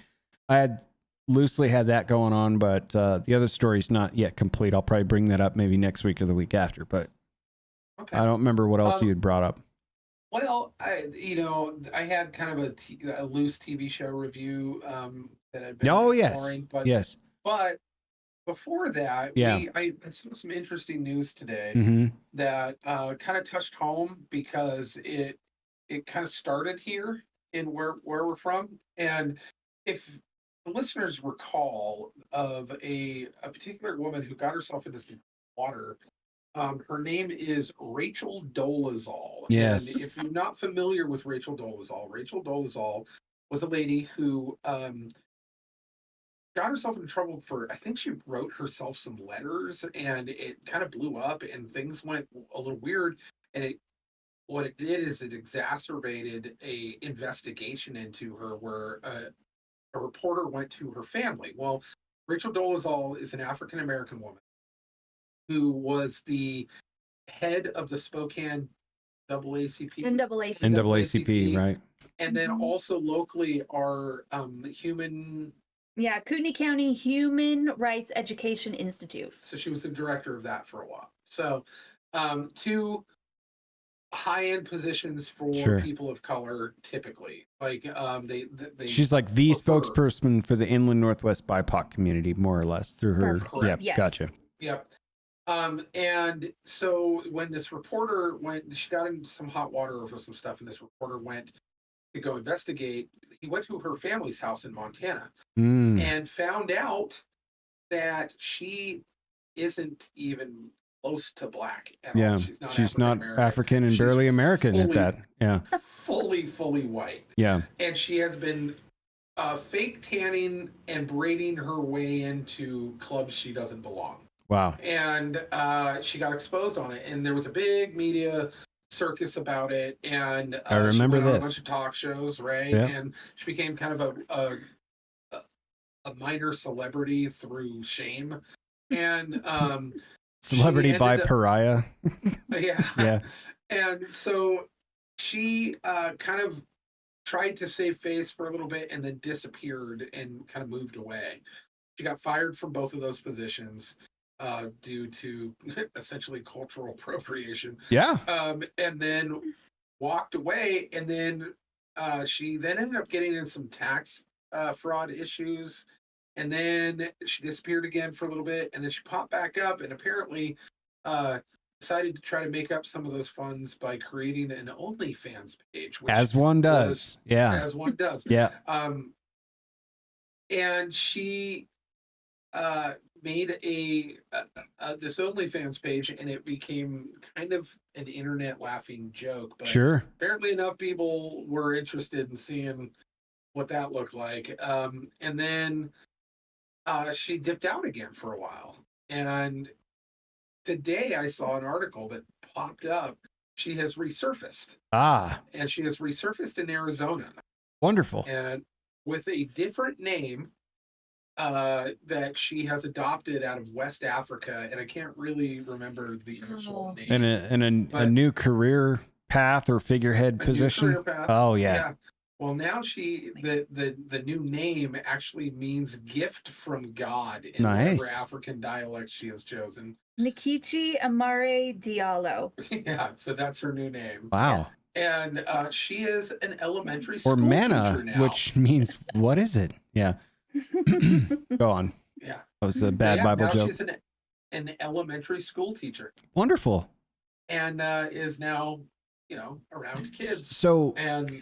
had loosely had that going on, but the other story's not yet complete. I'll probably bring that up maybe next week or the week after. But I don't remember what else you had brought up. Well, I had kind of a loose TV show review that I'd been exploring. But before that, I saw some interesting news today that kind of touched home, because it kind of started here in where we're from. And if the listeners recall of a particular woman who got herself into some water. Her name is Rachel Dolezal. Yes. And if you're not familiar with Rachel Dolezal was a lady who got herself into trouble for, I think she wrote herself some letters and it kind of blew up and things went a little weird. And what it did is it exacerbated a investigation into her where a reporter went to her family. Well, Rachel Dolezal is an African American woman who was the head of the Spokane NAACP. NAACP, right? And then also locally are human. Yeah, Kootenai County Human Rights Education Institute. So she was the director of that for a while. So two high-end positions for people of color typically. Like they she's like the spokesperson for the Inland Northwest BIPOC community, more or less, through her. Correct. Yep, gotcha. Yep. And so when this reporter went, she got into some hot water over some stuff, and this reporter went to go investigate. He went to her family's house in Montana and found out that she isn't even close to black at all. She's not African and barely American at that. Yeah. Fully white. Yeah. And she has been fake tanning and braiding her way into clubs she doesn't belong. Wow. And she got exposed on it. And there was a big media circus about it. And I remember she went on this. a bunch of talk shows, right? Yep. And she became kind of a minor celebrity through shame. And celebrity by pariah. Yeah. And so she kind of tried to save face for a little bit and then disappeared and kind of moved away. She got fired from both of those positions due to essentially cultural appropriation. Yeah. And then walked away. And then she then ended up getting in some tax fraud issues. And then she disappeared again for a little bit. And then she popped back up and apparently decided to try to make up some of those funds by creating an OnlyFans page. Which as one does. As one does. Yeah. And she made this OnlyFans page, and it became kind of an internet laughing joke. But apparently enough people were interested in seeing what that looked like. And then she dipped out again for a while. And today I saw an article that popped up. She has resurfaced. And she has resurfaced in Arizona. Wonderful. And with a different name that she has adopted out of West Africa. And I can't really remember the actual name. And a new career path or figurehead position. New career path. Oh, yeah. Well, now the new name actually means gift from God in whatever African dialect she has chosen. Nikichi Amare Diallo. Yeah, so that's her new name. Wow. And she is an elementary school teacher now. Which means, what is it? Yeah. Go on. Yeah. That was a bad Bible joke. She's an elementary school teacher. Wonderful. And is now, around kids. So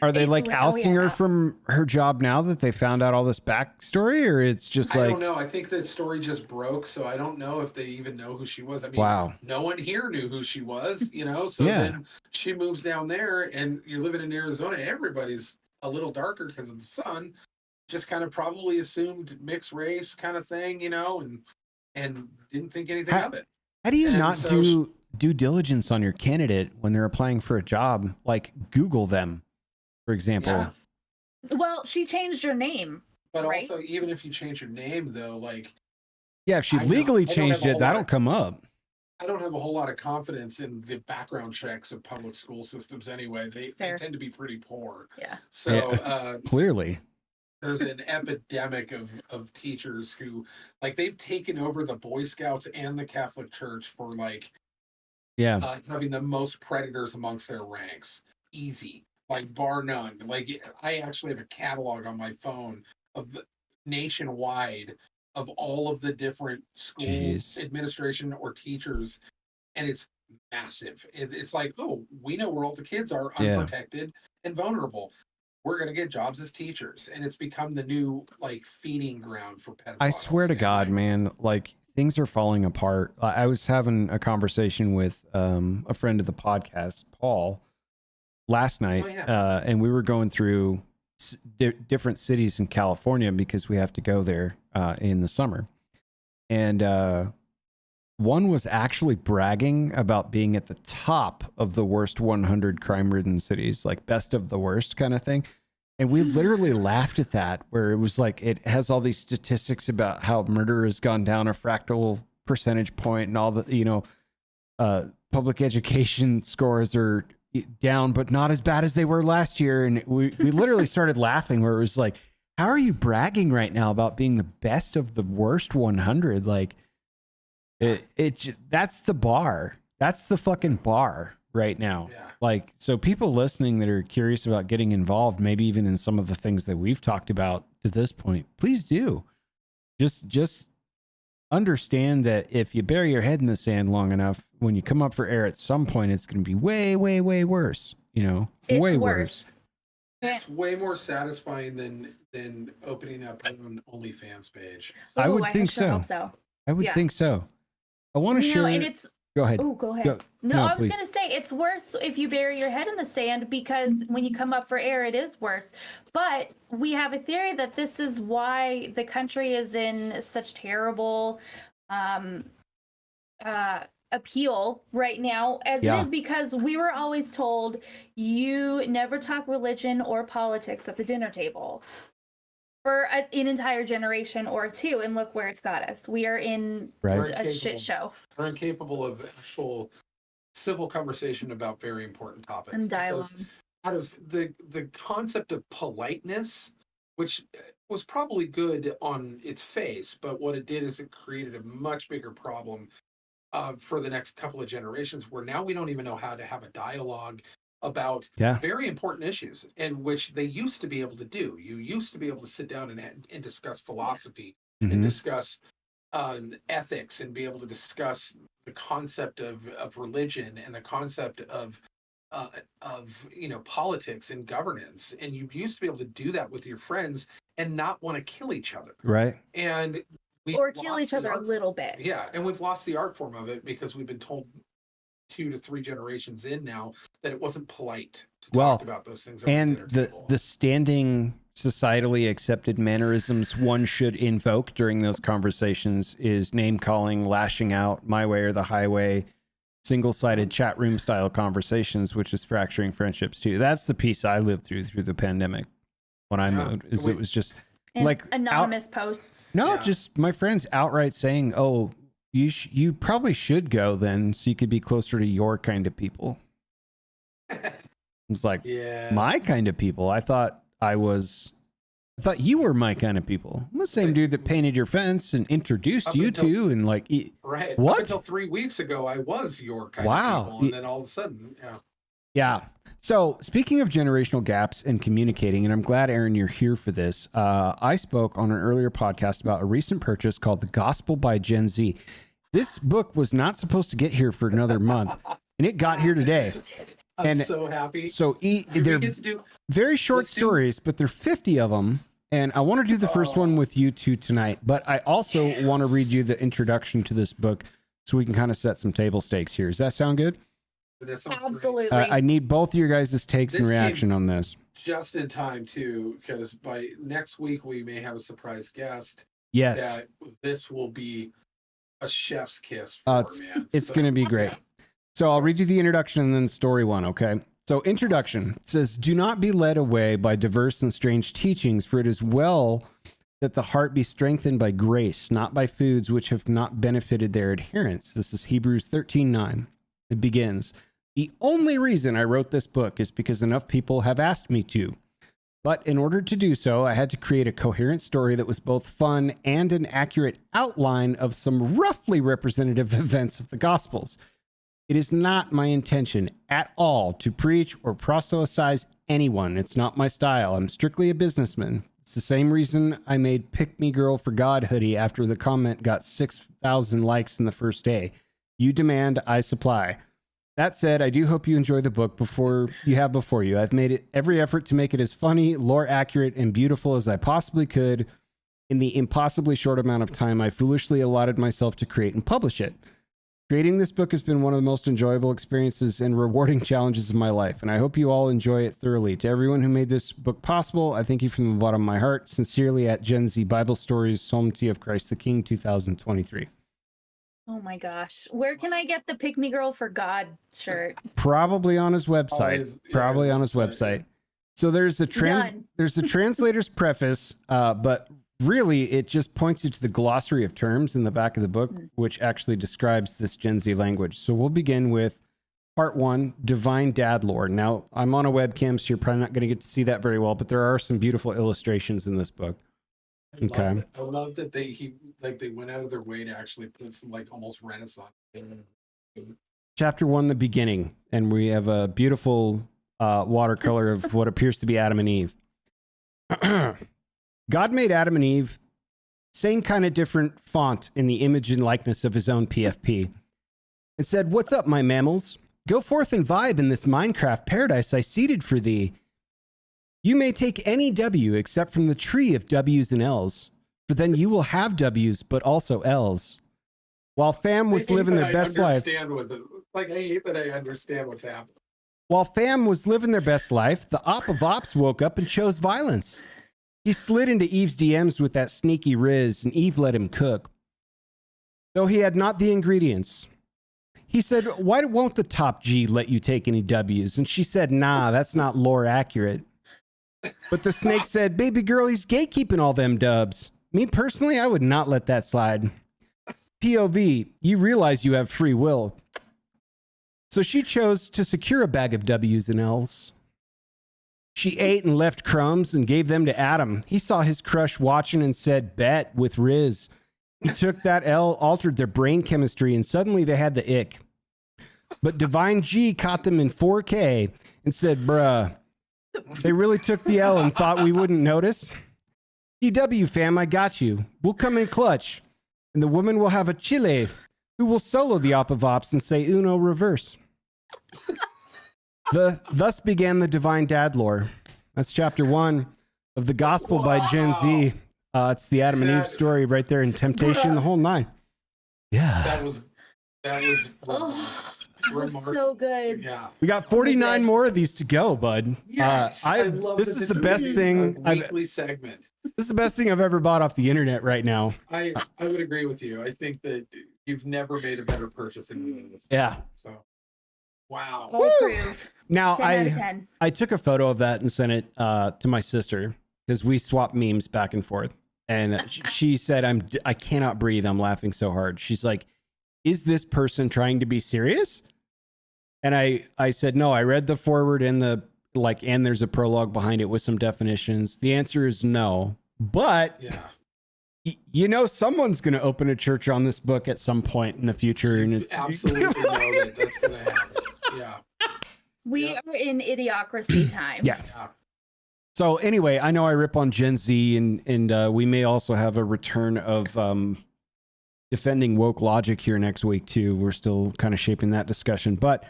are they like ousting her from her job now that they found out all this backstory, or it's just I don't know. I think the story just broke, so I don't know if they even know who she was. I mean, no one here knew who she was, so then she moves down there and you're living in Arizona. Everybody's a little darker because of the sun. Just kind of probably assumed mixed race kind of thing, and didn't think anything of it. How do you not do due diligence on your candidate when they're applying for a job? Like Google them, for example. Yeah. Well, she changed her name. But also, even if you change your name, though, like... Yeah, if she legally changed it, that'll come up. I don't have a whole lot of confidence in the background checks of public school systems anyway. They tend to be pretty poor. Yeah. So... clearly. There's an epidemic of teachers who, like, they've taken over the Boy Scouts and the Catholic Church for, like... having the most predators amongst their ranks. Easy. Like, bar none. Like, I actually have a catalog on my phone of nationwide of all of the different school administration or teachers. And it's massive. It's like, oh, we know where all the kids are unprotected and vulnerable. we're going to get jobs as teachers. And it's become the new like feeding ground for pedophiles. I swear to God, man, like things are falling apart. I was having a conversation with a friend of the podcast, Paul, last night, and we were going through different cities in California because we have to go there in the summer. And one was actually bragging about being at the top of the worst 100 crime-ridden cities, like best of the worst kind of thing. And we literally laughed at that, where it was like, it has all these statistics about how murder has gone down a fractal percentage point and all the, public education scores are down, but not as bad as they were last year. And we literally started laughing, where it was like, how are you bragging right now about being the best of the worst 100? Like that's the bar. That's the fucking bar right now. Yeah. Like, so people listening that are curious about getting involved, maybe even in some of the things that we've talked about to this point, please do. Just understand that if you bury your head in the sand long enough, when you come up for air at some point, it's going to be way, way, way worse. It's way worse. It's way more satisfying than opening up an OnlyFans page. I would think sure so. hope so. I would think so. I want to share. And it's Go ahead. Oh, go ahead. No, I was please. going to say it's worse if you bury your head in the sand, because when you come up for air, it is worse. But we have a theory that this is why the country is in such terrible appeal right now, as it is, because we were always told you never talk religion or politics at the dinner table for an entire generation or two, and look where it's got us. We are in a shit show. We're incapable of actual civil conversation about very important topics. And dialogue. Out of the concept of politeness, which was probably good on its face, but what it did is it created a much bigger problem for the next couple of generations, where now we don't even know how to have a dialogue about very important issues, in which they used to be able to do. You used to be able to sit down and discuss philosophy and discuss ethics, and be able to discuss the concept of religion and the concept of politics and governance. And you used to be able to do that with your friends and not want to kill each other. Right. And or kill each other a little bit. Yeah. And we've lost the art form of it because we've been told 2 to 3 generations in now that it wasn't polite to talk about those things. And the standing societally accepted mannerisms one should invoke during those conversations is name calling, lashing out, my way or the highway, single-sided chat room style conversations, which is fracturing friendships too. That's the piece I lived through the pandemic when I moved. It was just like anonymous posts. No, just my friends outright saying, "Oh, you probably should go then, so you could be closer to your kind of people." It's like, my kind of people. I thought you were my kind of people. I'm the same dude that painted your fence and introduced you to, and like, right. What? Up until 3 weeks ago, I was your kind of people, and then all of a sudden, Yeah. So speaking of generational gaps and communicating, and I'm glad, Aaron, you're here for this. I spoke on an earlier podcast about a recent purchase called The Gospel by Gen Z. This book was not supposed to get here for another month, and it got here today. I'm so happy. So they're very short stories, but there are 50 of them. And I want to do the first one with you two tonight, but I also want to read you the introduction to this book so we can kind of set some table stakes here. Does that sound good? Absolutely. I need both of your guys' takes and reaction on this. Just in time, too, because by next week we may have a surprise guest. Yes. That this will be a chef's kiss for man. It's going to be great. Yeah. So I'll read you the introduction and then story one, okay? So introduction, it says, "Do not be led away by diverse and strange teachings, for it is well that the heart be strengthened by grace, not by foods which have not benefited their adherents." This is Hebrews 13:9. It begins, "The only reason I wrote this book is because enough people have asked me to. But in order to do so, I had to create a coherent story that was both fun and an accurate outline of some roughly representative events of the Gospels. It is not my intention at all to preach or proselytize anyone. It's not my style. I'm strictly a businessman. It's the same reason I made Pick Me Girl for God hoodie after the comment got 6,000 likes in the first day. You demand, I supply. That said, I do hope you enjoy the book before you. I've made every effort to make it as funny, lore accurate, and beautiful as I possibly could in the impossibly short amount of time I foolishly allotted myself to create and publish it. Creating this book has been one of the most enjoyable experiences and rewarding challenges of my life, and I hope you all enjoy it thoroughly. To everyone who made this book possible, I thank you from the bottom of my heart. Sincerely, at Gen Z Bible Stories, Solemnity of Christ the King, 2023. Oh my gosh. Where can I get the Pick Me Girl for God shirt? Probably on his website. Probably on his website. So there's a translator's preface, but really it just points you to the glossary of terms in the back of the book, which actually describes this Gen Z language. So we'll begin with part 1, Divine Dad Lore. Now, I'm on a webcam, so you're probably not going to get to see that very well, but there are some beautiful illustrations in this book. I love that they went out of their way to actually put some like almost Renaissance in. Chapter 1, the beginning, and we have a beautiful watercolor of what appears to be Adam and Eve. God made Adam and Eve, same kind of different font in the image and likeness of his own PFP, and said, "What's up, my mammals? Go forth and vibe in this Minecraft paradise I seeded for thee. You may take any W except from the tree of W's and L's, for then you will have W's, but also L's." While fam was living their best life. I hate that I understand what's happening. While fam was living their best life, the op of ops woke up and chose violence. He slid into Eve's DMs with that sneaky riz, and Eve let him cook, though he had not the ingredients. He said, "Why won't the top G let you take any W's?" And she said, "Nah, that's not lore accurate." But the snake said, "Baby girl, he's gatekeeping all them dubs. Me personally, I would not let that slide. POV, you realize you have free will." So she chose to secure a bag of W's and L's. She ate and left crumbs and gave them to Adam. He saw his crush watching and said, "Bet," with Riz. He took that L, altered their brain chemistry, and suddenly they had the ick. But Divine G caught them in 4K and said, "Bruh, they really took the L and thought we wouldn't notice? DW fam, I got you. We'll come in clutch. And the woman will have a chile who will solo the op of ops and say Uno reverse." Thus began the Divine Dad Lore. That's chapter 1 of the Gospel by Gen Z. It's the Adam and Eve story right there in temptation, the whole 9. Yeah. That was That was so good. Yeah. We got 49 more of these to go, bud. Yes, I love this is the best thing. Weekly segment. This is the best thing I've ever bought off the internet right now. I would agree with you. I think that you've never made a better purchase than this. Yeah. So, wow. I'll approve. Now 10 out of 10. I took a photo of that and sent it to my sister because we swap memes back and forth. And she said, I cannot breathe. I'm laughing so hard. She's like, "Is this person trying to be serious?" And I said, "No, I read the forward and and there's a prologue behind it with some definitions. The answer is no. But someone's going to open a church on this book at some point in the future. And it's absolutely know that's going to happen. Yeah. We are in idiocracy times. Yeah. So anyway, I know I rip on Gen Z and we may also have a return of defending woke logic here next week too. We're still kind of shaping that discussion, but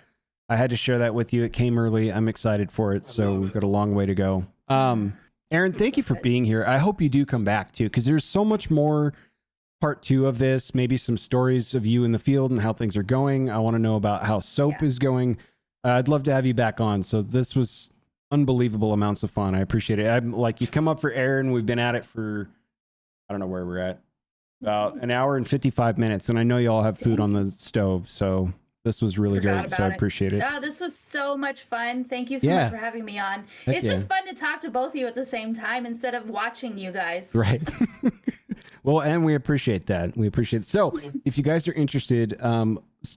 I had to share that with you. It came early. I'm excited for it. So we've got a long way to go. Aaron, thank you for being here. I hope you do come back too, because there's so much more part 2 of this, maybe some stories of you in the field and how things are going. I want to know about how soap is going. I'd love to have you back on. So this was unbelievable amounts of fun. I appreciate it. I'm like, you come up for air and we've been at it for, I don't know where we're at, about an hour and 55 minutes. And I know you all have food on the stove. So this was really great. So I appreciate it. Oh, this was so much fun. Thank you so much for having me on. It's just fun to talk to both of you at the same time instead of watching you guys. Right. Well, and we appreciate that. We appreciate it. So if you guys are interested,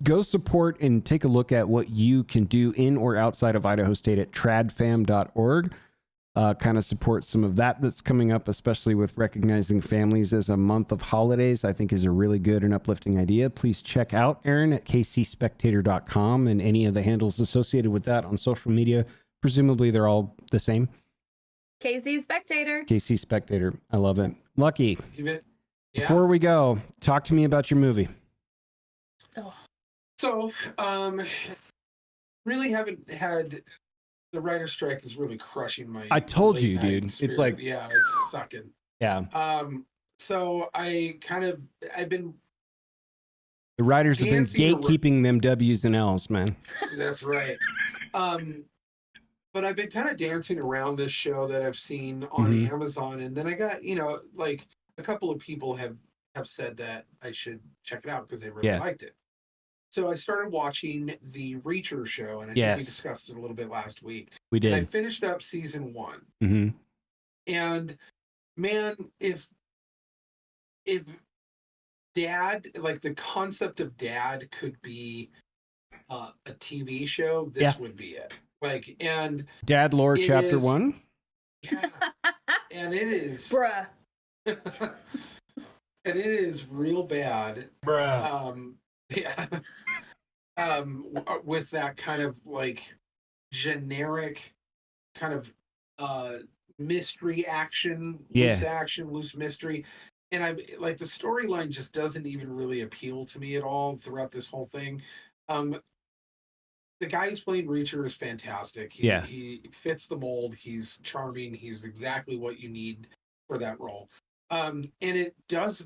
go support and take a look at what you can do in or outside of Idaho State at tradfam.org. Kind of support some of that's coming up, especially with recognizing families as a month of holidays, I think is a really good and uplifting idea. Please check out Aaron at kcspectator.com and any of the handles associated with that on social media. Presumably they're all the same. KC Spectator. KC Spectator. I love it. Lucky. Yeah. Before we go, talk to me about your movie. So, really haven't had the writer's strike is really crushing my. I told you, late night dude. spirit. It's like, yeah, it's sucking. yeah, So I've been the writers have been dancing gatekeeping them W's and L's, man. That's right. But I've been kind of dancing around this show that I've seen on Amazon, and then I got, like a couple of people have said that I should check it out because they really liked it. So I started watching the Reacher show, and I think we discussed it a little bit last week. We did. And I finished up season 1. Mm-hmm. And man, if Dad, like the concept of Dad could be a TV show, this would be it. Like, and Dad Lore Chapter 1. Yeah. And it is bruh. And it is real bad. Bruh. Yeah. With that kind of like generic kind of mystery action, loose mystery. And I'm like, the storyline just doesn't even really appeal to me at all throughout this whole thing. The guy who's playing Reacher is fantastic. He fits the mold. He's charming. He's exactly what you need for that role. And it gets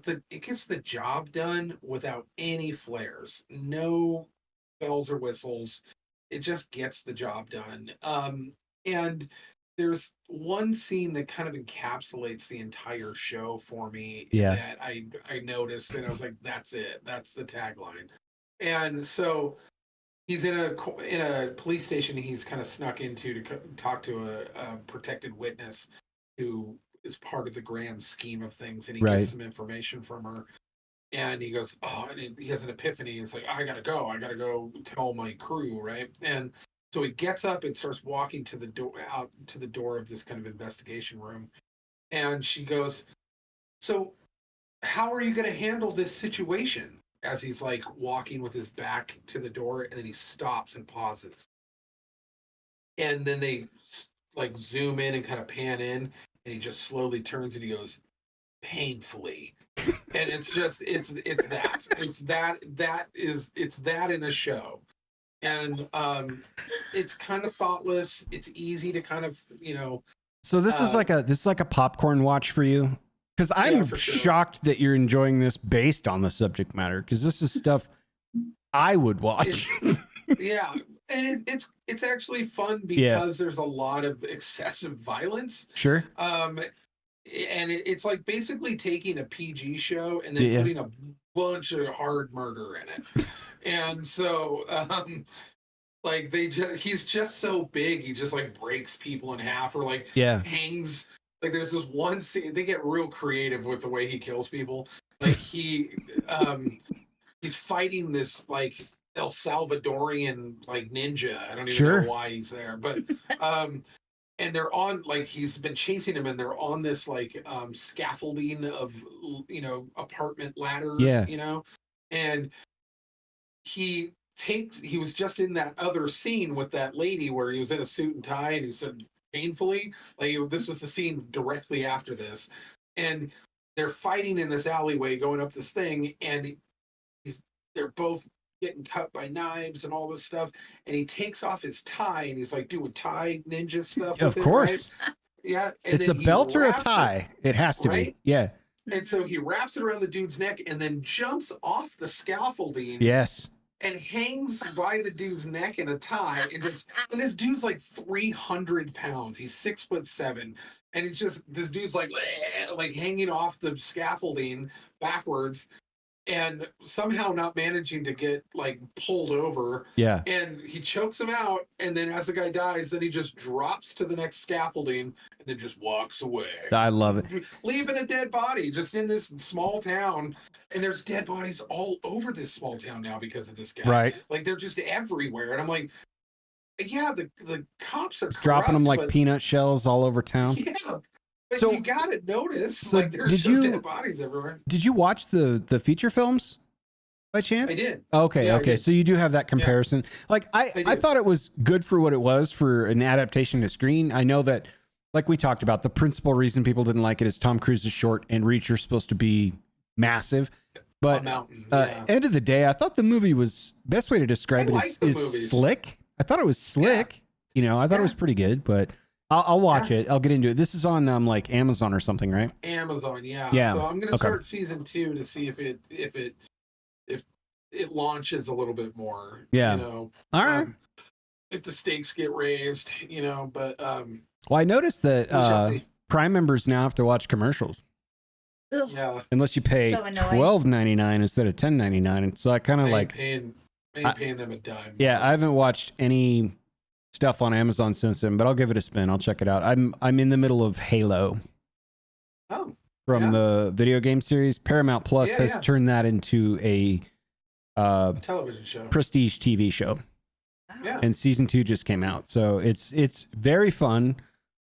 the job done without any flares, no bells or whistles. It just gets the job done. And there's one scene that kind of encapsulates the entire show for me that I noticed, and I was like, that's it. That's the tagline. And so he's in a police station he's kind of snuck into to talk to a protected witness who is part of the grand scheme of things, and he gets some information from her, and he goes, and he has an epiphany. It's like, I gotta go tell my crew, right? And so he gets up and starts walking to the door, out to the door of this kind of investigation room, and she goes, so how are you going to handle this situation? As he's like walking with his back to the door, and then he stops and pauses. And then they like zoom in and kind of pan in, and he just slowly turns and he goes, painfully. And it's that in a show. And it's kind of thoughtless. It's easy to kind of, So this is like a popcorn watch for you. Because I'm shocked that you're enjoying this based on the subject matter. Because this is stuff I would watch. Yeah, and it's actually fun because there's a lot of excessive violence. Sure. And it's like basically taking a PG show and then putting a bunch of hard murder in it. And so, like he's just so big, he just like breaks people in half or like hangs. Like there's this one scene, they get real creative with the way he kills people. Like he's fighting this like El Salvadorian like ninja. I don't even know why he's there, but and they're on like he's been chasing him, and they're on this like scaffolding of apartment ladders, and he was just in that other scene with that lady where he was in a suit and tie, and he said painfully, like this was the scene directly after this, and they're fighting in this alleyway going up this thing, and they're both getting cut by knives and all this stuff, and he takes off his tie and he's like doing tie ninja stuff with of course. Right? Yeah, and it's a belt or a tie. It has to be. Yeah. And so he wraps it around the dude's neck and then jumps off the scaffolding. Yes. And hangs by the dude's neck in a tie, and this dude's like 300 pounds. He's 6'7", and he's just this dude's like hanging off the scaffolding backwards, and somehow not managing to get like pulled over. Yeah. And he chokes him out, and then as the guy dies, then he just drops to the next scaffolding and then just walks away. I love it. Leaving a dead body just in this small town. And there's dead bodies all over this small town now because of this guy. Right. Like they're just everywhere. And I'm like, yeah, the cops are dropping them like peanut shells all over town. Yeah. But so, you gotta notice, so like there's just dead bodies everywhere. Did you watch the feature films by chance? I did. Okay, okay. So you do have that comparison. Yeah. Like I thought it was good for what it was for an adaptation to screen. I know that, like we talked about, the principal reason people didn't like it is Tom Cruise is short and Reacher's supposed to be massive. But end of the day, I thought the movie was, best way to describe it is slick. I thought it was slick. You know, I thought it was pretty good, but I'll watch it. I'll get into it. This is on like Amazon or something, right? Amazon, yeah. Yeah. So I'm gonna start season 2 to see if it launches a little bit more. Yeah. You know. All right. If the stakes get raised, you know, but well, I noticed that Prime members now have to watch commercials. Ugh. yeah, Unless you pay So annoying. $12.99 instead of $10.99. And so I kind of like paying them a dime. I haven't watched any stuff on Amazon since then, but I'll give it a spin. I'll check it out. I'm in the middle of Halo. Oh. From the video game series. Paramount Plus has turned that into a television show. Prestige TV show. Yeah. And season 2 just came out. So it's very fun.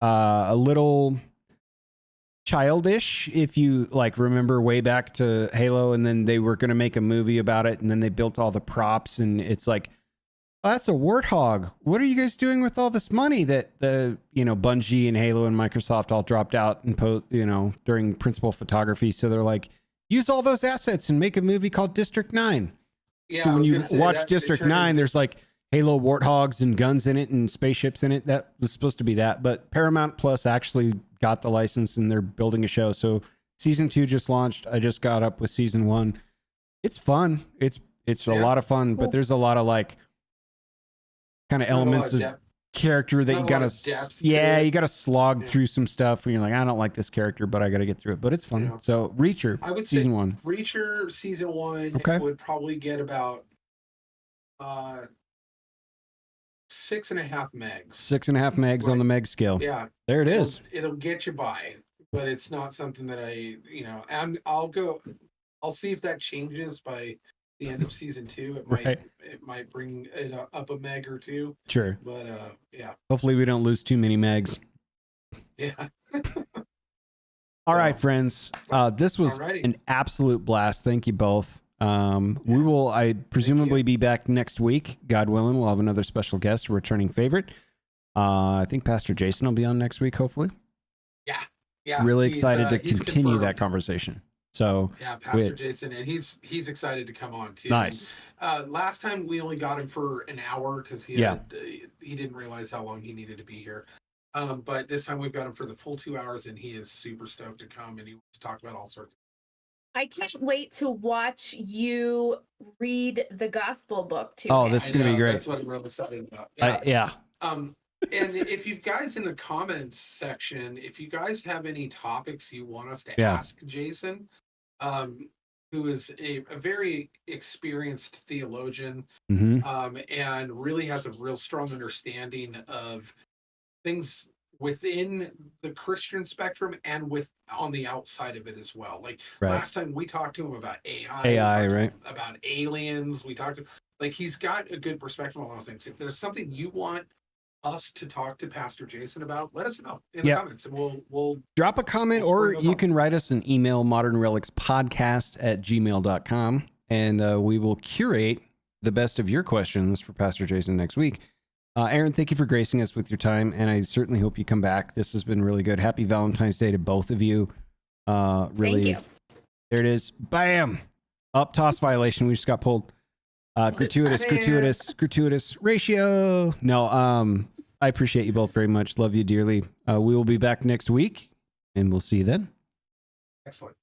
A little childish if you like remember way back to Halo, and then they were going to make a movie about it, and then they built all the props, and it's like, oh, that's a warthog. What are you guys doing with all this money that the Bungie and Halo and Microsoft all dropped out and during principal photography? So they're like, use all those assets and make a movie called District 9. Yeah, so when you watch District 9, there's like Halo warthogs and guns in it and spaceships in it. That was supposed to be that, but Paramount Plus actually got the license and they're building a show. So season 2 just launched. I just got up with season 1. It's fun. It's a lot of fun, but there's a lot of like kind of elements of character that you gotta you gotta slog through some stuff when you're like, I don't like this character, but I gotta get through it. But it's fun. Yeah. So Reacher, I would season say 1. Reacher season 1 would probably get about 6.5 megs. 6.5 megs on the meg scale. Yeah. There it is. It'll get you by, but it's not something that I'll see if that changes by the end of season 2. It might bring it up a meg or two. Sure. But yeah. Hopefully we don't lose too many megs. Yeah. All right, friends. This was an absolute blast. Thank you both. We will presumably be back next week. God willing, we'll have another special guest, a returning favorite. I think Pastor Jason will be on next week, hopefully. Yeah. Really excited to continue that conversation. So Pastor Jason, and he's excited to come on too. Nice. And, last time we only got him for an hour because he didn't realize how long he needed to be here. But this time we've got him for the full 2 hours, and he is super stoked to come, and he wants to talk about all sorts of. I can't wait to watch you read the gospel book too. Oh, this is gonna be great. That's what I'm really excited about. Yeah. And if you guys in the comments section, if you guys have any topics you want us to ask Jason, who is a very experienced theologian, and really has a real strong understanding of things within the Christian spectrum and on the outside of it as well. Like last time we talked to him about AI, right? About aliens. We talked to he's got a good perspective on a lot of things. If there's something you want us to talk to Pastor Jason about, let us know in the comments, and we'll drop a comment, or you can write us an email, modernrelicspodcast@gmail.com, and we will curate the best of your questions for Pastor Jason next week. Aaron, thank you for gracing us with your time, and I certainly hope you come back. This has been really good. Happy Valentine's Day to both of you. Really, thank you. There it is. Bam! Up toss violation. We just got pulled. Gratuitous ratio. No, I appreciate you both very much. Love you dearly. We will be back next week, and we'll see you then. Excellent.